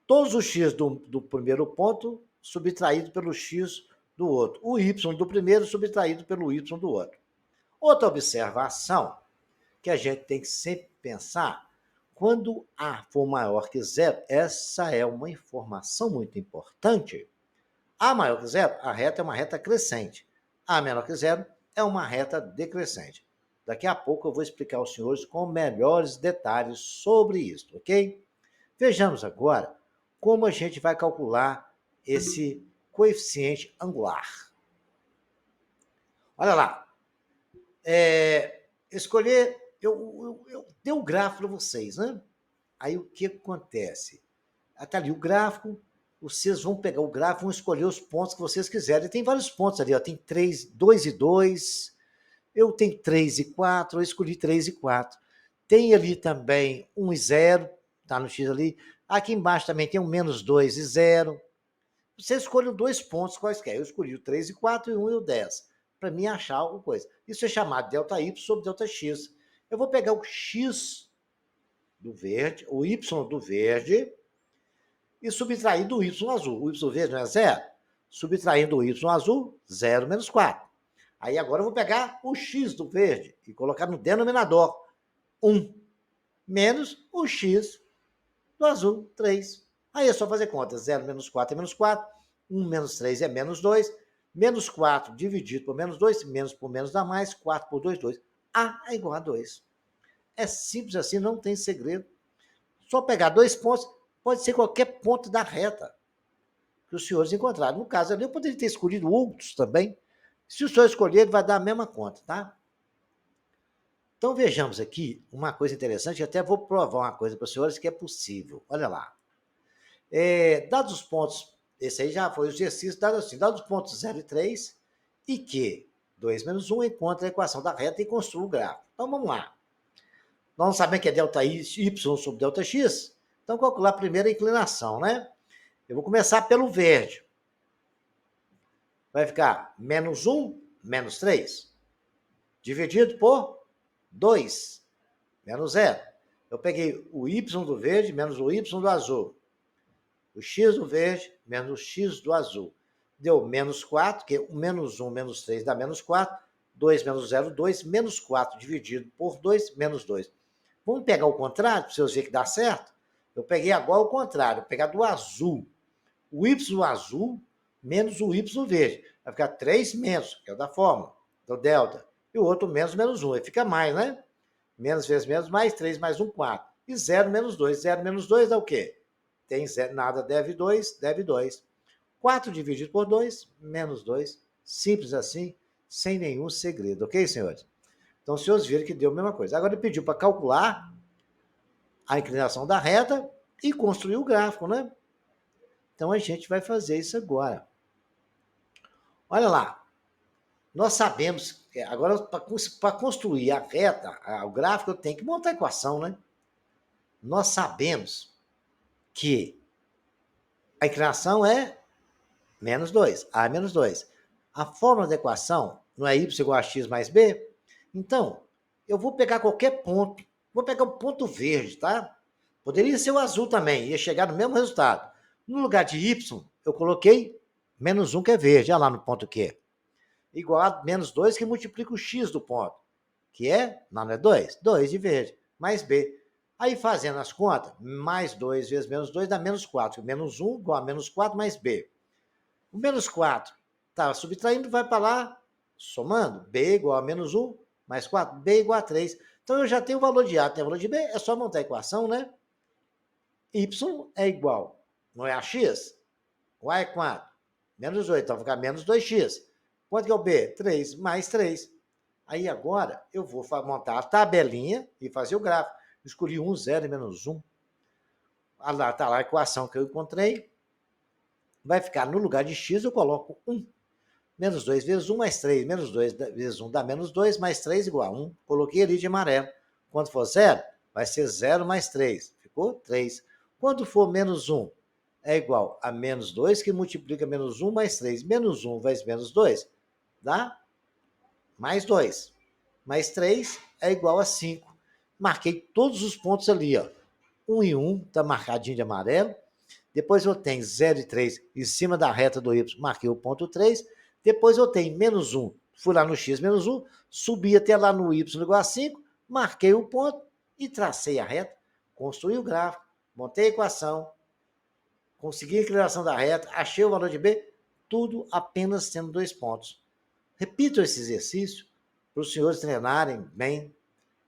Todos os x do primeiro ponto subtraído pelo x do outro. O y do primeiro subtraído pelo y do outro. Outra observação que a gente tem que sempre pensar, quando A for maior que zero, essa é uma informação muito importante. A maior que zero, a reta é uma reta crescente. A menor que zero é uma reta decrescente. Daqui a pouco eu vou explicar aos senhores com melhores detalhes sobre isso, ok? Vejamos agora como a gente vai calcular esse coeficiente angular. Olha lá. Escolher, eu dei o gráfico para vocês, né? Aí o que acontece? Está ali o gráfico, vocês vão pegar o gráfico, vão escolher os pontos que vocês quiserem. Tem vários pontos ali, ó. Tem 3, 2 e 2, eu tenho 3 e 4, eu escolhi 3 e 4. Tem ali também 1 e 0, tá no X ali. Aqui embaixo também tem um menos 2 e 0. Você escolhe dois pontos quaisquer. Eu escolhi o 3 e 4 e 1 e o 10. Para mim achar alguma coisa. Isso é chamado ΔY sobre ΔX. Eu vou pegar o X do verde, o Y do verde, e subtrair do Y azul. O Y do verde não é 0? Subtraindo o Y azul, 0 menos 4. Aí agora eu vou pegar o X do verde e colocar no denominador 1 menos o X do azul, 3. Aí é só fazer conta. 0 menos 4 é menos 4. 1 menos 3 é menos 2. Menos 4 dividido por menos 2. Menos por menos dá mais. 4 por 2, 2. A é igual a 2. É simples assim, não tem segredo. Só pegar dois pontos, pode ser qualquer ponto da reta que os senhores encontraram. No caso ali, eu poderia ter escolhido outros também. Se o senhor escolher, ele vai dar a mesma conta, tá? Então, vejamos aqui uma coisa interessante, até vou provar uma coisa para os senhores que é possível. Olha lá. Dados os pontos, esse aí já foi o exercício, dados assim, dados os pontos 0 e 3, e que 2 menos 1 encontra a equação da reta e construa o gráfico. Então, vamos lá. Nós sabemos que é ΔY sobre ΔX, então calcular primeiro a inclinação, né? Eu vou começar pelo verde. Vai ficar menos 1, menos 3, dividido por 2, menos 0. Eu peguei o Y do verde menos o Y do azul. O X do verde menos o X do azul. Deu menos 4, que o menos 1 menos 3 dá menos 4. 2 menos 0, 2, menos 4 dividido por 2, menos 2. Vamos pegar o contrário, para vocês verem que dá certo? Eu peguei agora o contrário, vou pegar do azul. O y azul menos o y verde. Vai ficar 3 menos, que é o da fórmula, do delta. E o outro menos, menos 1. Aí fica mais, né? Menos vezes menos, mais 3, mais 1, 4. E 0 menos 2. 0 menos 2 dá o quê? Tem zero, nada, deve 2, deve 2. 4 dividido por 2, menos 2. Simples assim, sem nenhum segredo. Ok, senhores? Então, os senhores viram que deu a mesma coisa. Agora ele pediu para calcular a inclinação da reta e construir o gráfico, né? Então, a gente vai fazer isso agora. Olha lá. Nós sabemos, agora, para construir a reta, o gráfico, eu tenho que montar a equação, né? Nós sabemos que a inclinação é menos 2, A é menos 2. A fórmula da equação não é y igual a x mais b? Então, eu vou pegar qualquer ponto. Vou pegar o ponto verde, tá? Poderia ser o azul também, ia chegar no mesmo resultado. No lugar de y, eu coloquei menos 1, que é verde. Olha lá no ponto Q. Igual a menos 2, que multiplica o x do ponto. Que é, não é 2? 2 de verde, mais b. Aí, fazendo as contas, mais 2 vezes menos 2 dá menos 4. Menos 1 igual a menos 4 mais b. O menos 4 está subtraindo, vai para lá, somando. B igual a menos 1 mais 4, B igual a 3. Então, eu já tenho o valor de A, tenho o valor de B, é só montar a equação, né? Y é igual, não é a x? O A é quanto? Menos 8, então vai ficar menos 2x. Quanto que é o B? 3 mais 3. Aí agora eu vou montar a tabelinha e fazer o gráfico. Escolhi 1, 0 e menos 1. Está lá a equação que eu encontrei. Vai ficar no lugar de x, eu coloco 1. Menos 2 vezes 1 mais 3. Menos 2 vezes 1 dá menos 2, mais 3 igual a 1. Coloquei ali de amarelo. Quando for 0, vai ser 0 mais 3. Ficou 3. Quando for menos 1, é igual a menos 2, que multiplica menos 1 mais 3. Menos 1 vezes menos 2 dá mais 2. Mais 3 é igual a 5. Marquei todos os pontos ali, ó. 1 e 1 está marcadinho de amarelo. Depois eu tenho 0 e 3 em cima da reta do y, marquei o ponto 3. Depois eu tenho menos 1, fui lá no x menos 1, subi até lá no y igual a 5, marquei o ponto e tracei a reta, construí o gráfico, montei a equação, consegui a inclinação da reta, achei o valor de b, tudo apenas tendo 2 pontos. Repito esse exercício para os senhores treinarem bem.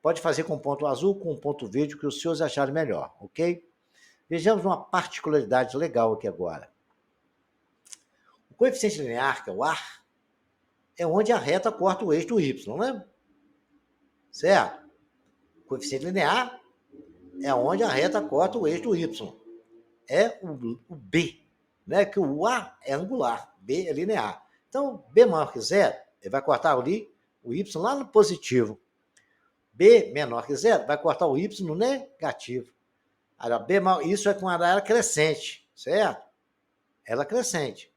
Pode fazer com ponto azul, com ponto verde, o que os senhores acharem melhor, ok? Vejamos uma particularidade legal aqui agora. O coeficiente linear, que é o A, é onde a reta corta o eixo do y, né? Certo? O coeficiente linear é onde a reta corta o eixo do y. É o B, né? Que o A é angular, B é linear. Então, B maior que zero, ele vai cortar ali o y lá no positivo. B menor que zero, vai cortar o y no negativo. Agora, B maior, isso é com a ela crescente, certo? Ela crescente.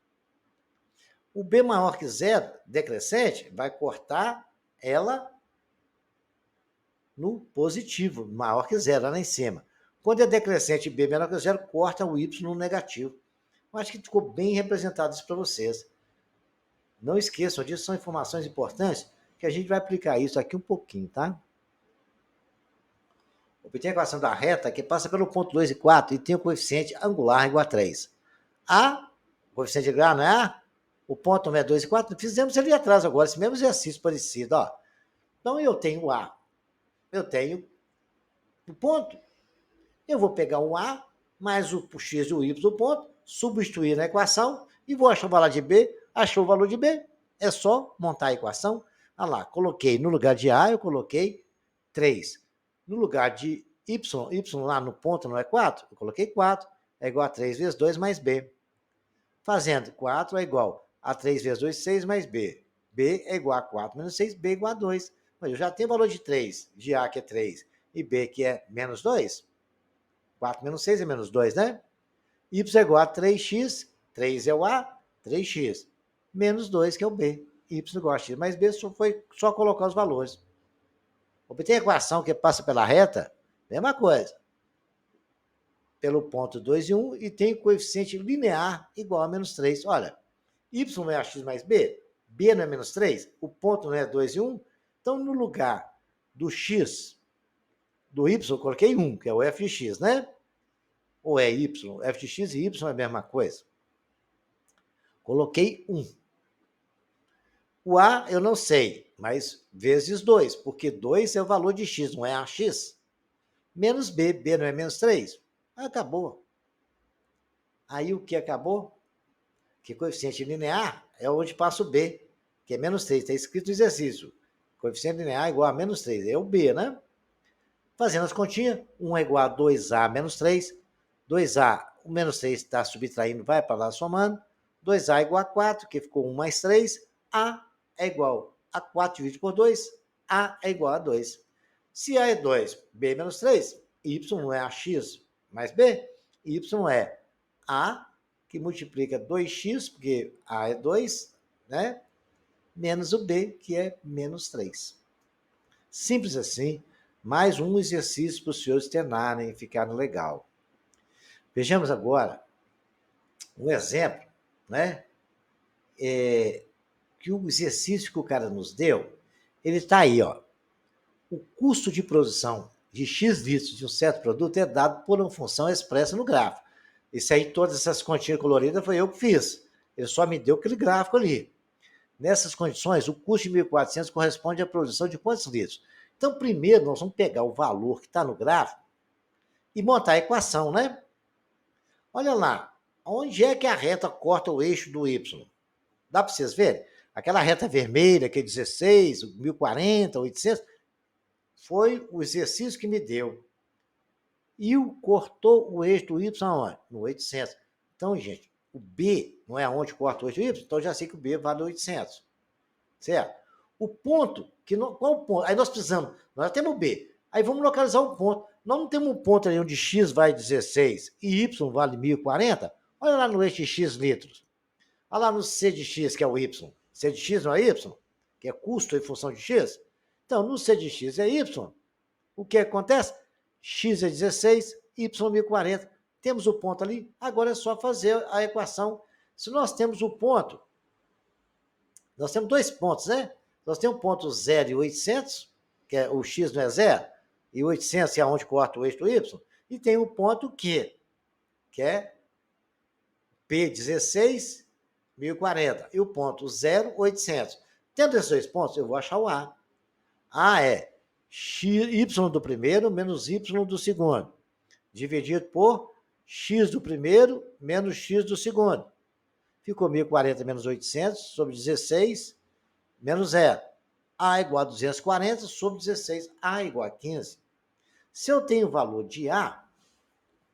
O B maior que zero, decrescente, vai cortar ela no positivo, maior que zero, lá em cima. Quando é decrescente B menor que zero, corta o Y no negativo. Eu acho que ficou bem representado isso para vocês. Não esqueçam disso, são informações importantes que a gente vai aplicar isso aqui um pouquinho, tá? Obtém a equação da reta que passa pelo ponto 2 e 4 e tem o coeficiente angular igual a 3. A, o coeficiente angular não é A? O ponto não é 2 e 4? Fizemos ali atrás agora, esse mesmo exercício parecido, ó. Então, eu tenho A. Eu tenho o ponto. Eu vou pegar o A mais o x e o y do ponto, substituir na equação e vou achar o valor de B. Achou o valor de B, é só montar a equação. Olha lá, coloquei no lugar de A, eu coloquei 3. No lugar de y lá no ponto não é 4? Eu coloquei 4. É igual a 3 vezes 2 mais B. Fazendo 4 é igual a 3 vezes 2, 6 mais B. B é igual a 4 menos 6, B é igual a 2. Mas eu já tenho o valor de 3, de A que é 3, e B que é menos 2. 4 menos 6 é menos 2, né? Y é igual a 3x, 3 é o A, 3x, menos 2 que é o B. Y igual a x mais B, foi só colocar os valores. Obtém a equação que passa pela reta, mesma coisa. Pelo ponto 2 e 1, e tem o coeficiente linear igual a menos 3. Olha, y é a x mais b, B não é menos 3? O ponto não é 2 e 1? Então, no lugar do x, do y, eu coloquei 1, que é o f de x, né? Ou é y? F de x e y é a mesma coisa. Coloquei 1. O A eu não sei, mas vezes 2, porque 2 é o valor de x, não é AX. Menos B, B não é menos 3. Acabou. Aí o que acabou? Que coeficiente linear é onde passa o B, que é menos 3. Está escrito no exercício. Coeficiente linear é igual a menos 3. É o B, né? Fazendo as continhas, 1 é igual a 2A menos 3. 2A, o menos 3 está subtraindo, vai para lá somando. 2A é igual a 4, que ficou 1 mais 3. A é igual a 4 dividido por 2. A é igual a 2. Se A é 2, B é menos 3, Y não é AX mais B, Y é A, que multiplica 2x, porque A é 2, né? Menos o B, que é menos 3. Simples assim. Mais um exercício para os senhores treinarem e ficarem legal. Vejamos agora um exemplo, né? Que o exercício que o cara nos deu, ele está aí, ó. O custo de produção de X litros de um certo produto é dado por uma função expressa no gráfico. Isso aí, todas essas continhas coloridas, foi eu que fiz. Ele só me deu aquele gráfico ali. Nessas condições, o custo de 1.400 corresponde à produção de quantos litros? Então, primeiro, nós vamos pegar o valor que está no gráfico e montar a equação, né? Olha lá, onde é que a reta corta o eixo do Y? Dá para vocês verem? Aquela reta vermelha, que é 16, 1040, 800, foi o exercício que me deu. E cortou o eixo do Y aonde? No 800. Então, gente, o B não é onde corta o eixo do Y, então já sei que o B vale 800. Certo? O ponto, qual o ponto? Aí nós precisamos, nós temos o B, aí vamos localizar o ponto. Nós não temos um ponto ali onde X vale 16 e Y vale 1040. Olha lá no eixo de X litros. Olha lá no C de X, que é o Y. C de X não é Y? Que é custo em função de X? Então, no C de X é Y. O que acontece? X é 16, Y é 1040. Temos o ponto ali, agora é só fazer a equação. Se nós temos o ponto, nós temos dois pontos, né? Nós temos o ponto 0 e 800, que é o X não é 0, e 800 que é onde corta o eixo do Y, e tem o ponto Q, que é P16, 1040, e o ponto 0, 800. Tendo esses dois pontos, eu vou achar o A. A é Y do primeiro menos Y do segundo, dividido por X do primeiro menos X do segundo. Ficou 1040 menos 800 sobre 16 menos 0. A igual a 240 sobre 16. A igual a 15. Se eu tenho o valor de A,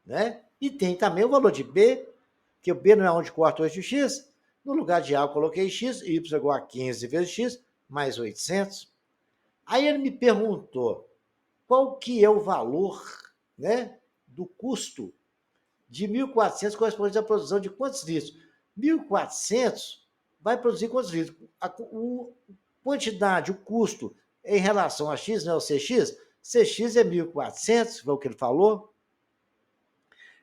né? E tem também o valor de B, que o B não é onde corta o eixo de X. No lugar de A eu coloquei X, Y igual a 15 vezes X, mais 800. Aí ele me perguntou qual que é o valor, né, do custo de 1.400 correspondente à produção de quantos litros? 1.400 vai produzir quantos litros? A quantidade, o custo em relação a X, não é o CX? CX é 1.400, foi o que ele falou.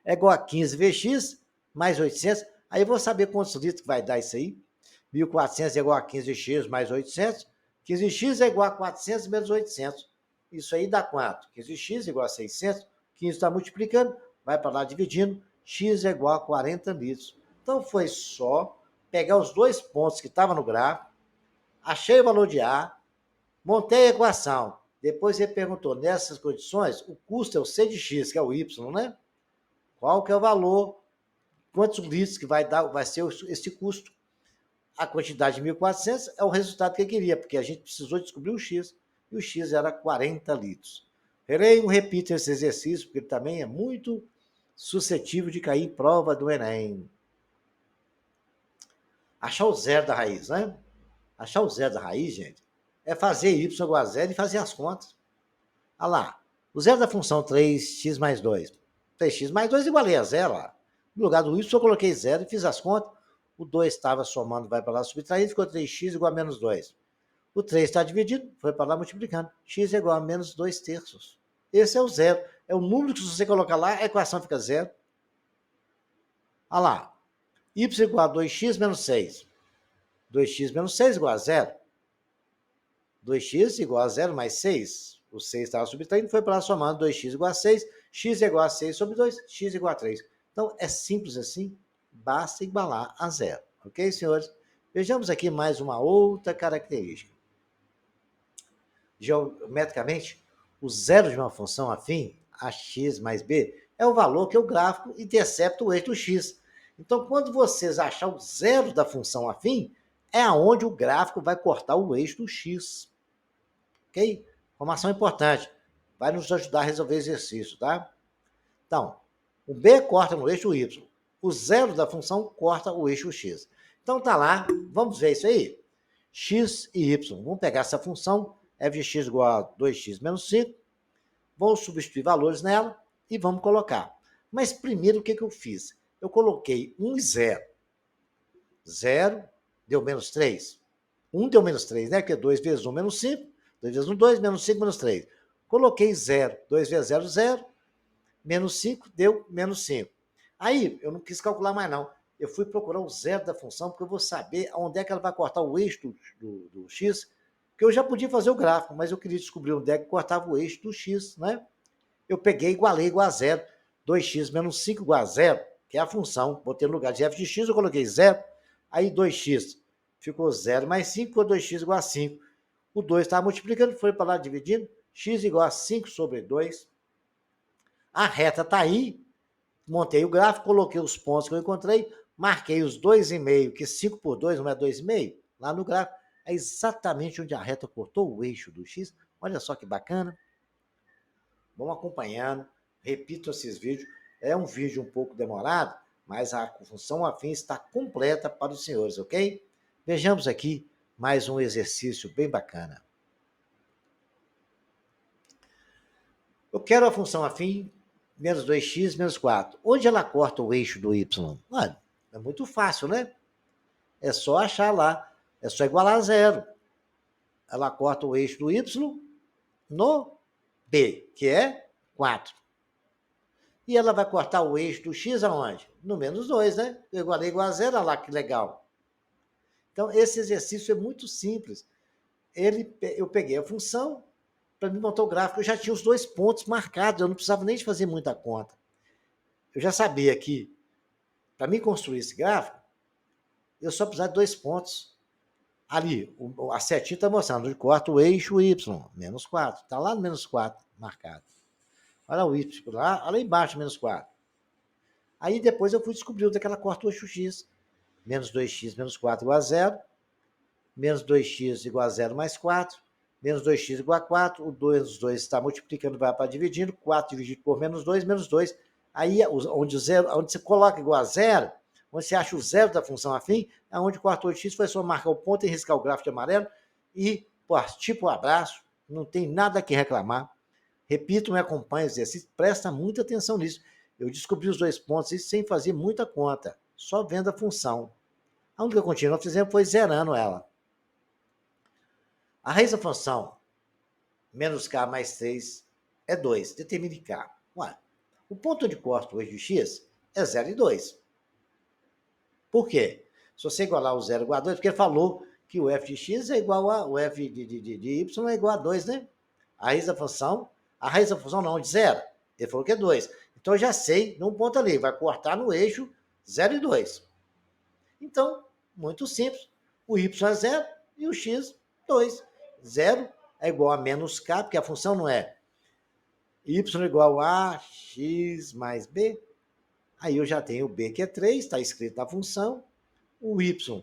É igual a 15 vezes X, mais 800. Aí eu vou saber quantos litros vai dar isso aí. 1.400 é igual a 15x mais 800. 15x é igual a 400 menos 800. Isso aí dá quanto? 15x é igual a 600. 15 está multiplicando, vai para lá dividindo. X é igual a 40 litros. Então foi só pegar os dois pontos que estavam no gráfico, achei o valor de A, montei a equação. Depois ele perguntou, nessas condições, o custo é o C de X, que é o Y, né? Qual que é o valor? Quantos litros que vai ser esse custo? A quantidade de 1.400 é o resultado que ele queria, porque a gente precisou descobrir o X, e o X era 40 litros. Eu repito esse exercício, porque ele também é muito suscetível de cair em prova do Enem. Achar o zero da raiz, né? Achar o zero da raiz, gente, é fazer y igual a zero e fazer as contas. Olha lá, o zero da função 3x mais 2. 3x mais 2 igualei a zero lá. No lugar do y, eu coloquei zero e fiz as contas. O 2 estava somando, vai para lá subtraindo, ficou 3x igual a menos 2. O 3 está dividido, foi para lá multiplicando. X é igual a menos 2 terços. Esse é o zero. É o número que, se você colocar lá, a equação fica zero. Olha lá. Y igual a 2x menos 6. 2x menos 6 igual a 0. 2x igual a 0 mais 6. O 6 estava subtraindo, foi para lá somando 2x igual a 6, x é igual a 6 sobre 2, x igual a 3. Então, é simples assim, basta igualar a 0. Ok, senhores? Vejamos aqui mais uma outra característica. Geometricamente, o zero de uma função afim, ax mais b, é o valor que o gráfico intercepta o eixo do x. Então, quando vocês acharem o zero da função afim, é aonde o gráfico vai cortar o eixo do x. Ok? Informação importante. Vai nos ajudar a resolver exercício, tá? Então, o b corta no eixo y. O zero da função corta o eixo x. Então, tá lá. Vamos ver isso aí? X e y. Vamos pegar essa função, f de x igual a 2x menos 5. Vamos substituir valores nela e vamos colocar. Mas primeiro, o que eu fiz? Eu coloquei 1 e 0. 0 deu menos 3. 1 deu menos 3, né? Porque 2 vezes 1 menos 5. 2 vezes 1, 2, menos 5, menos 3. Coloquei 0. 2 vezes 0, 0. Menos 5 deu menos 5. Aí, eu não quis calcular mais, não. Eu fui procurar o zero da função, porque eu vou saber onde é que ela vai cortar o eixo do x, que eu já podia fazer o gráfico, mas eu queria descobrir onde é que cortava o eixo do x, né? Eu peguei, igualei igual a 0. 2x menos 5 igual a 0, que é a função. Botei no lugar de f de x, eu coloquei 0. Aí 2x ficou 0 mais 5, ficou 2x igual a 5. O 2 estava multiplicando, foi para lá dividindo. X igual a 5 sobre 2. A reta está aí. Montei o gráfico, coloquei os pontos que eu encontrei, marquei os 2,5, que 5 por 2 não é 2,5? Lá no gráfico. É exatamente onde a reta cortou o eixo do x. Olha só que bacana. Vamos acompanhando. Repito esses vídeos. É um vídeo um pouco demorado, mas a função afim está completa para os senhores, ok? Vejamos aqui mais um exercício bem bacana. Eu quero a função afim menos 2x menos 4. Onde ela corta o eixo do y? Olha, é muito fácil, né? É só achar lá. É só igualar a 0. Ela corta o eixo do y no b, que é 4. E ela vai cortar o eixo do x aonde? No menos 2, né? Eu igualei igual a 0, olha lá que legal. Então, esse exercício é muito simples. Eu peguei a função, para me montar o gráfico, eu já tinha os 2 pontos marcados, eu não precisava nem de fazer muita conta. Eu já sabia que, para mim construir esse gráfico, eu só precisava de 2 pontos. Ali, a setinha está mostrando, onde corta o eixo y, menos 4. Está lá no menos 4 marcado. Olha o y lá embaixo, menos 4. Aí depois eu fui descobrir onde é que ela corta o eixo x. Menos 2x menos 4 igual a 0. Menos 2x igual a 0 mais 4. Menos 2x igual a 4. O 2 está multiplicando, vai para dividindo. 4 dividido por menos 2, menos 2. Aí, onde você coloca igual a 0, onde você acha o zero da função afim, é onde cortou o x, foi só marcar o ponto e riscar o gráfico de amarelo e partir para o abraço. Não tem nada que reclamar. Repito, me acompanha o exercício, presta muita atenção nisso. Eu descobri os 2 pontos sem fazer muita conta, só vendo a função. A única continha que nós fizemos foi zerando ela. A raiz da função menos k mais 3 é 2. Determine k. Ué, o ponto onde corta o eixo de x é 0 e 2. Por quê? Se você igualar o 0 igual a 2, porque ele falou que o f de x é igual a... o f de y é igual a 2, né? A raiz da função não, de 0. Ele falou que é 2. Então, eu já sei, num ponto ali, vai cortar no eixo 0 e 2. Então, muito simples. O y é 0 e o x, 2. 0 é igual a menos k, porque a função não é y igual a x mais b. Aí eu já tenho o b, que é 3, está escrito na função. O y,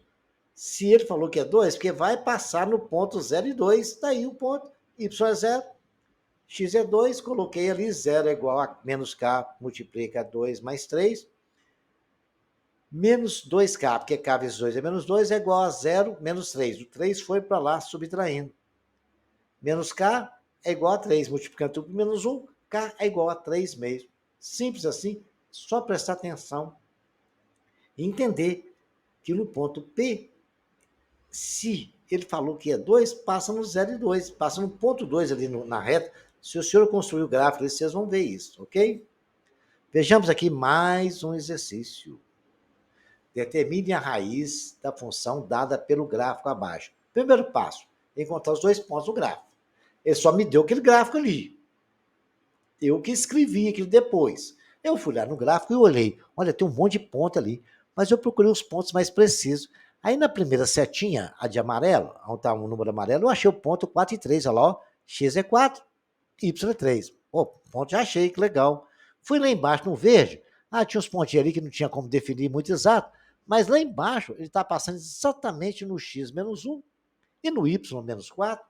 se ele falou que é 2, porque vai passar no ponto 0 e 2. Está aí o ponto. Y é 0, x é 2. Coloquei ali 0 é igual a menos k, multiplica 2 mais 3. Menos 2k, porque k vezes 2 é menos 2, é igual a 0 menos 3. O 3 foi para lá subtraindo. Menos k é igual a 3, multiplicando tudo por menos 1, k é igual a 3 mesmo. Simples assim, só prestar atenção e entender que no ponto P, se ele falou que é 2, passa no 0 e 2, passa no ponto 2 ali na reta. Se o senhor construir o gráfico, vocês vão ver isso, ok? Vejamos aqui mais um exercício. Determine a raiz da função dada pelo gráfico abaixo. Primeiro passo, encontrar os 2 pontos do gráfico. Ele só me deu aquele gráfico ali. Eu que escrevi aquilo depois. Eu fui lá no gráfico e olhei. Olha, tem um monte de ponto ali. Mas eu procurei os pontos mais precisos. Aí na primeira setinha, a de amarelo, onde está o número amarelo, eu achei o ponto 4 e 3. Olha lá, ó, x é 4, y é 3. Pô, ponto já achei, que legal. Fui lá embaixo no verde. Tinha uns pontinhos ali que não tinha como definir muito exato. Mas lá embaixo, ele está passando exatamente no x menos 1 e no y menos 4.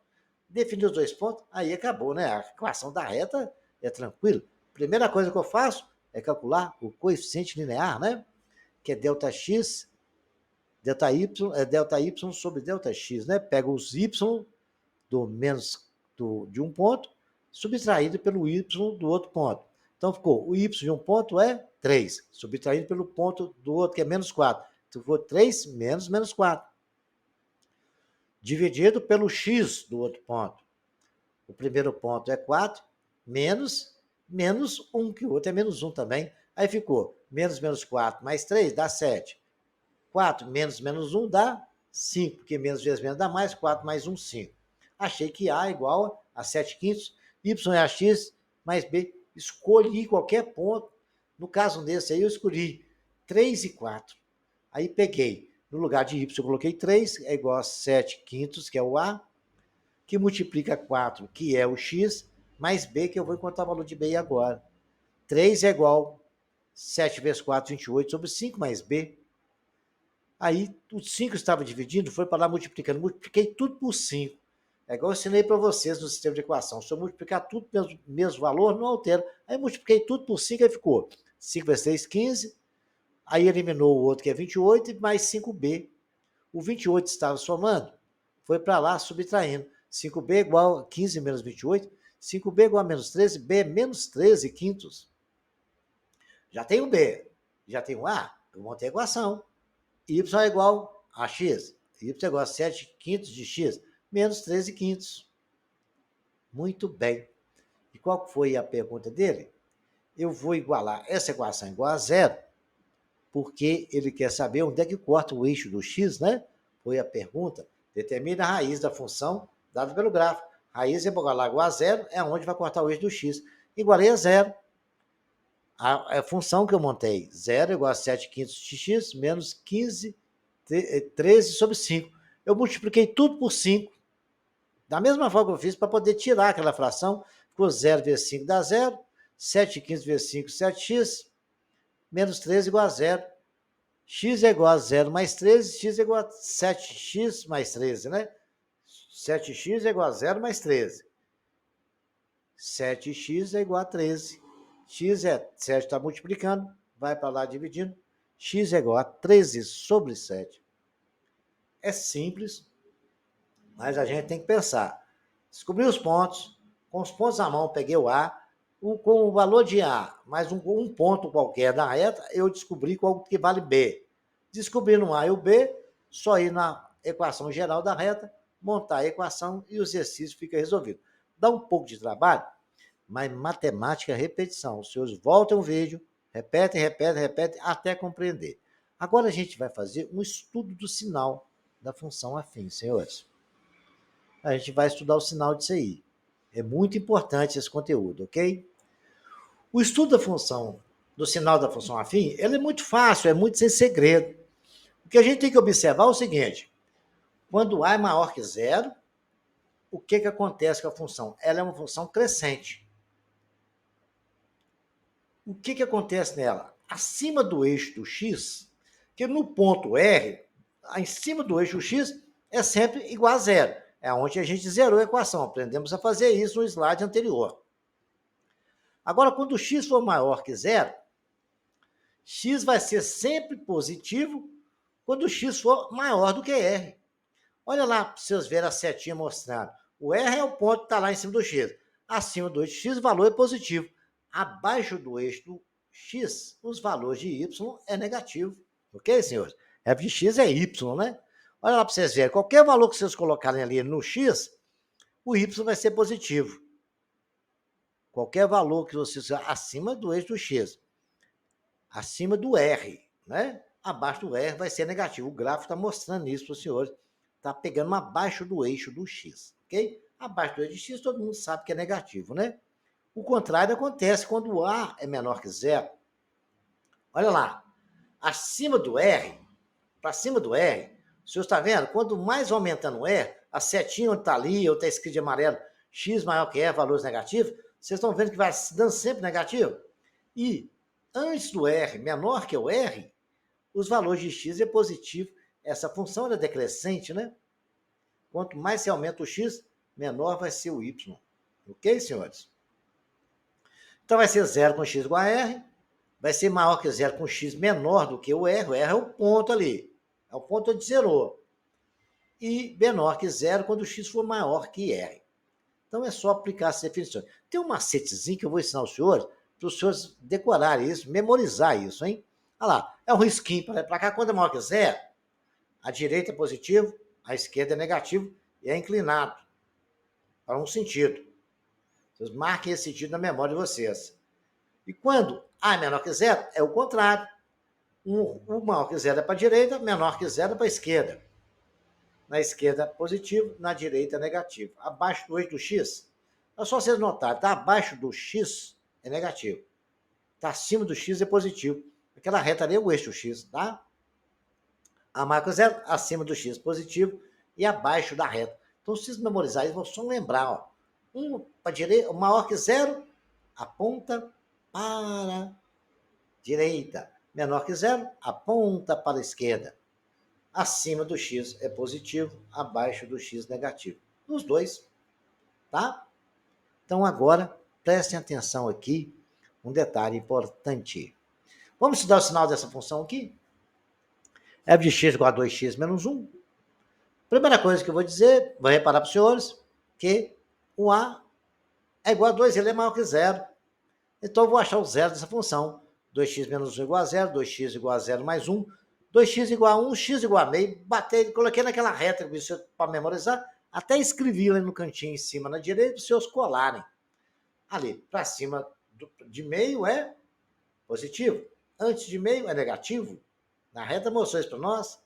Defini os 2 pontos, aí acabou, né? A equação da reta é tranquilo. Primeira coisa que eu faço é calcular o coeficiente linear, né? Que é ΔX, ΔY sobre ΔX, né? Pega os y de um ponto, subtraído pelo y do outro ponto. Então ficou, o y de um ponto é 3, subtraído pelo ponto do outro, que é menos 4. Então ficou 3 menos 4. Dividido pelo x do outro ponto. O primeiro ponto é 4, menos 1, que o outro é menos 1 também. Aí ficou menos 4 mais 3 dá 7. 4 menos 1 dá 5, porque menos vezes menos dá mais, 4 mais 1, 5. Achei que A é igual a 7 quintos, Y é a X mais B. Escolhi qualquer ponto. No caso desse aí, eu escolhi 3 e 4. Aí peguei, no lugar de Y, eu coloquei 3, é igual a 7 quintos, que é o A, que multiplica 4, que é o x, mais b, que eu vou encontrar o valor de b agora. 3 é igual a 7 vezes 4, 28, sobre 5 mais b. Aí, o 5 estava dividindo, foi para lá multiplicando. Multipliquei tudo por 5. É igual eu ensinei para vocês no sistema de equação. Se eu multiplicar tudo pelo mesmo valor, não altero. Aí, multipliquei tudo por 5, aí ficou 5 vezes 3, 15. Aí, eliminou o outro, que é 28, mais 5b. O 28 estava somando, foi para lá subtraindo. 5b é igual a 15 menos 28. 5b é igual a menos 13. B é menos 13 quintos. Já tem o b, já tem o a. Eu montei a equação. Y é igual a x. Y é igual a 7 quintos de x. Menos 13 quintos. Muito bem. E qual foi a pergunta dele? Eu vou igualar essa equação igual a zero, porque ele quer saber onde é que corta o eixo do x, né? Foi a pergunta. Determina a raiz da função dada pelo gráfico. Raiz é igual a zero, é onde vai cortar o eixo do x. Igualei a zero. A função que eu montei, 0 é igual a 7 quintos de x, menos 15, 13 sobre 5. Eu multipliquei tudo por 5. Da mesma forma que eu fiz para poder tirar aquela fração, ficou 0 vezes 5 dá 0, 7 quintos vezes 5, 7x, menos 13 igual a 0. X é igual a 0 mais 13, x é igual a 7x mais 13, né? 7x é igual a 0 mais 13. 7x é igual a 13. X é 7, está multiplicando, vai para lá dividindo. X é igual a 13 sobre 7. É simples, mas a gente tem que pensar. Descobri os pontos, com os pontos na mão, peguei o A, com o valor de A, mais um ponto qualquer da reta, eu descobri qual que vale B. Descobrindo o A e o B, só ir na equação geral da reta, montar a equação e o exercício fica resolvido. Dá um pouco de trabalho, mas matemática é repetição. Os senhores voltam o vídeo, repetem, até compreender. Agora a gente vai fazer um estudo do sinal da função afim, senhores. A gente vai estudar o sinal disso aí. É muito importante esse conteúdo, ok? O estudo da função, do sinal da função afim, ele é muito fácil, é muito sem segredo. O que a gente tem que observar é o seguinte: quando A é maior que zero, o que acontece com a função? Ela é uma função crescente. O que acontece nela? Acima do eixo do x, que no ponto R, em cima do eixo x, é sempre igual a zero. É onde a gente zerou a equação. Aprendemos a fazer isso no slide anterior. Agora, quando o x for maior que zero, x vai ser sempre positivo quando o x for maior do que R. Olha lá para vocês verem a setinha mostrando. O R é o ponto que está lá em cima do x. Acima do eixo x, o valor é positivo. Abaixo do eixo do x, os valores de y é negativo. Ok, senhores? F de x é y, né? Olha lá para vocês verem. Qualquer valor que vocês colocarem ali no x, o y vai ser positivo. Qualquer valor que vocês acima do eixo do x. Acima do R, né? abaixo do R vai ser negativo. O gráfico está mostrando isso para os senhores. Está pegando abaixo do eixo do X, ok? Abaixo do eixo de X, todo mundo sabe que é negativo, né? O contrário acontece quando o A é menor que zero. Olha lá, acima do R, para cima do R, o senhor está vendo? Quanto mais aumentando o R, a setinha onde está ali, ou está escrito de amarelo, X maior que R, valores negativos, vocês estão vendo que vai dando sempre negativo? E antes do R menor que o R, os valores de X é positivo. Essa função é decrescente, né? Quanto mais se aumenta o X, menor vai ser o Y. Ok, senhores? Então vai ser zero com X igual a R, vai ser maior que zero com X menor do que o R é o ponto ali, é o ponto onde zerou. E menor que zero quando o X for maior que R. Então é só aplicar essa definição. Tem um macetezinho que eu vou ensinar aos senhores, para os senhores decorarem isso, memorizar isso, hein? Olha lá, é um risquinho para cá, quando é maior que zero, a direita é positivo, a esquerda é negativo e é inclinado para um sentido. Vocês marquem esse sentido na memória de vocês. E quando A é menor que zero, é o contrário. O maior que zero é para a direita, menor que zero é para a esquerda. Na esquerda, positivo, na direita, negativo. Abaixo do eixo do X, é só vocês notarem, está abaixo do X é negativo. Está acima do X é positivo. Aquela reta ali é o eixo do X, tá? A maior que zero, acima do X positivo e abaixo da reta. Então, se vocês memorizarem, vão só lembrar, ó. Um para a direita, maior que zero, aponta para a direita. Menor que zero, aponta para a esquerda. Acima do X é positivo, abaixo do X negativo. Os dois, tá? Então, agora, prestem atenção aqui, um detalhe importante. Vamos estudar o sinal dessa função aqui? F de x igual a 2x menos 1. Primeira coisa que eu vou dizer, vou reparar para os senhores, que o A é igual a 2, ele é maior que zero. Então, eu vou achar o zero dessa função. 2x menos 1 igual a zero, 2x igual a zero mais 1, 2x igual a 1, x igual a meio, batei, coloquei naquela reta para memorizar, até escrevi lá no cantinho em cima na direita, para os senhores colarem. Ali, para cima de meio é positivo, antes de meio é negativo. Na reta mostrou isso para nós.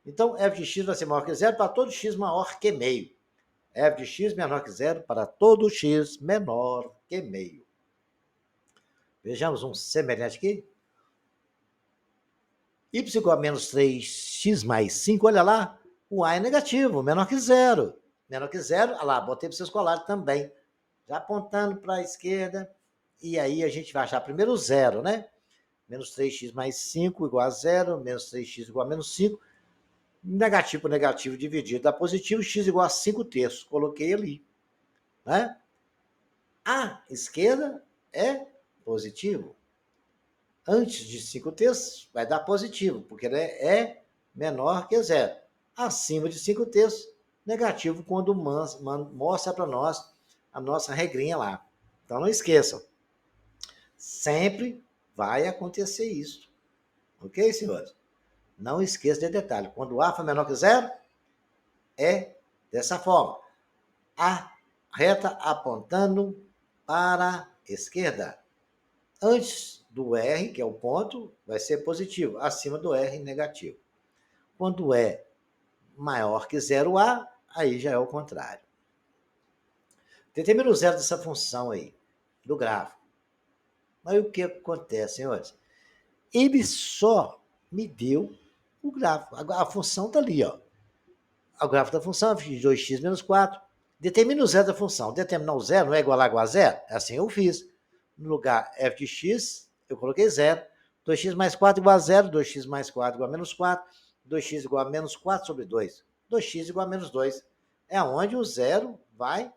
Então, f de x vai ser maior que zero para todo x maior que meio. F de x menor que zero para todo x menor que meio. Vejamos um semelhante aqui. Y igual a menos 3x mais 5, olha lá, o A é negativo, menor que zero. Menor que zero, olha lá, botei para vocês colarem também. Já apontando para a esquerda, e aí a gente vai achar primeiro o zero, né? Menos 3x mais 5 igual a zero, menos 3x igual a menos 5. Negativo por negativo dividido dá positivo, x igual a 5 terços. Coloquei ali, né? A esquerda é positivo. Antes de 5 terços, vai dar positivo, porque é menor que zero. Acima de 5 terços, negativo, quando mostra para nós a nossa regrinha lá. Então, não esqueçam. Sempre vai acontecer isso. Ok, senhores? Não esqueça de detalhe. Quando A for menor que zero, é dessa forma. A reta apontando para a esquerda. Antes do R, que é o ponto, vai ser positivo. Acima do R, negativo. Quando é maior que 0A, aí já é o contrário. Determina o zero dessa função aí, do gráfico. Mas o que acontece, senhores? Ele só me deu o gráfico. A função está ali, ó. O gráfico da função é de 2x menos 4. Determina o zero da função. Determinar o zero não é igual a zero? Assim eu fiz. No lugar f de x, eu coloquei zero. 2x mais 4 igual a zero. 2x mais 4 igual a menos 4. 2x igual a menos 4 sobre 2. 2x igual a menos 2. É onde o zero vai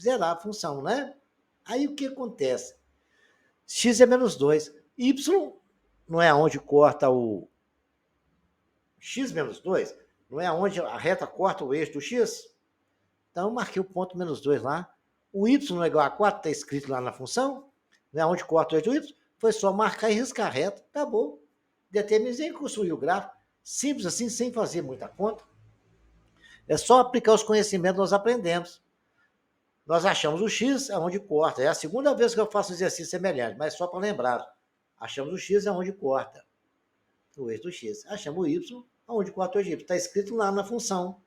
zerar a função, né? Aí o que acontece? X é menos 2. Y não é onde corta o x menos 2? Não é onde a reta corta o eixo do x? Então, eu marquei o ponto menos 2 lá. O y não é igual a 4, está escrito lá na função. Não é onde corta o eixo do y. Foi só marcar e riscar a reta. Acabou. Determinei e construí o gráfico. Simples assim, sem fazer muita conta. É só aplicar os conhecimentos que nós aprendemos. Nós achamos o x é onde corta. É a segunda vez que eu faço um exercício semelhante, mas só para lembrar. Achamos o x é onde corta. o eixo do x. Achamos o y, onde o ator de y. Está escrito lá na função.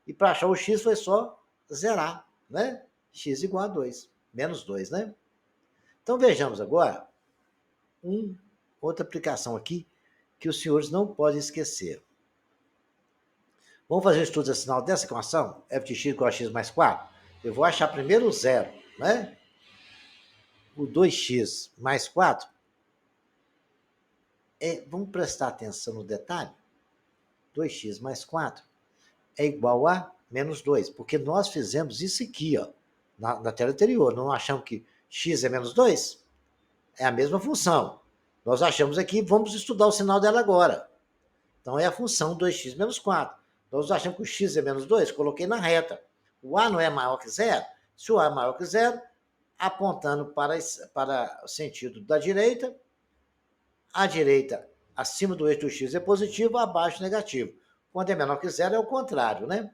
E para achar o x foi só zerar, né? X igual a 2, menos 2, né? Então vejamos agora outra aplicação aqui que os senhores não podem esquecer. Vamos fazer o estudo racional dessa equação? F de x igual a x mais 4? Eu vou achar primeiro o zero, né? O 2x mais 4. Vamos prestar atenção no detalhe. 2x mais 4 é igual a menos 2, porque nós fizemos isso aqui, ó, na tela anterior. Não achamos que x é menos 2? É a mesma função. Nós achamos aqui, vamos estudar o sinal dela agora. Então, é a função 2x menos 4. Nós achamos que o x é menos 2, coloquei na reta. O a não é maior que zero? Se o a é maior que zero, apontando para o sentido da direita, a direita acima do eixo do x é positivo, abaixo negativo. Quando é menor que zero, é o contrário, né?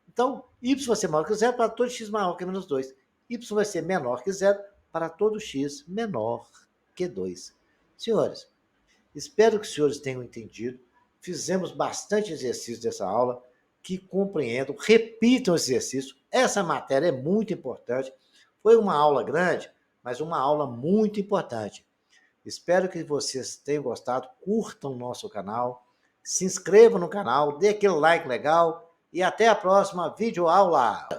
Então, y vai ser maior que zero para todo x maior que menos 2. Y vai ser menor que zero para todo x menor que 2. Senhores, espero que os senhores tenham entendido. Fizemos bastante exercício dessa aula, que compreendam, repitam esse exercício. Essa matéria é muito importante. Foi uma aula grande, mas uma aula muito importante. Espero que vocês tenham gostado, curtam o nosso canal, se inscrevam no canal, dê aquele like legal e até a próxima videoaula.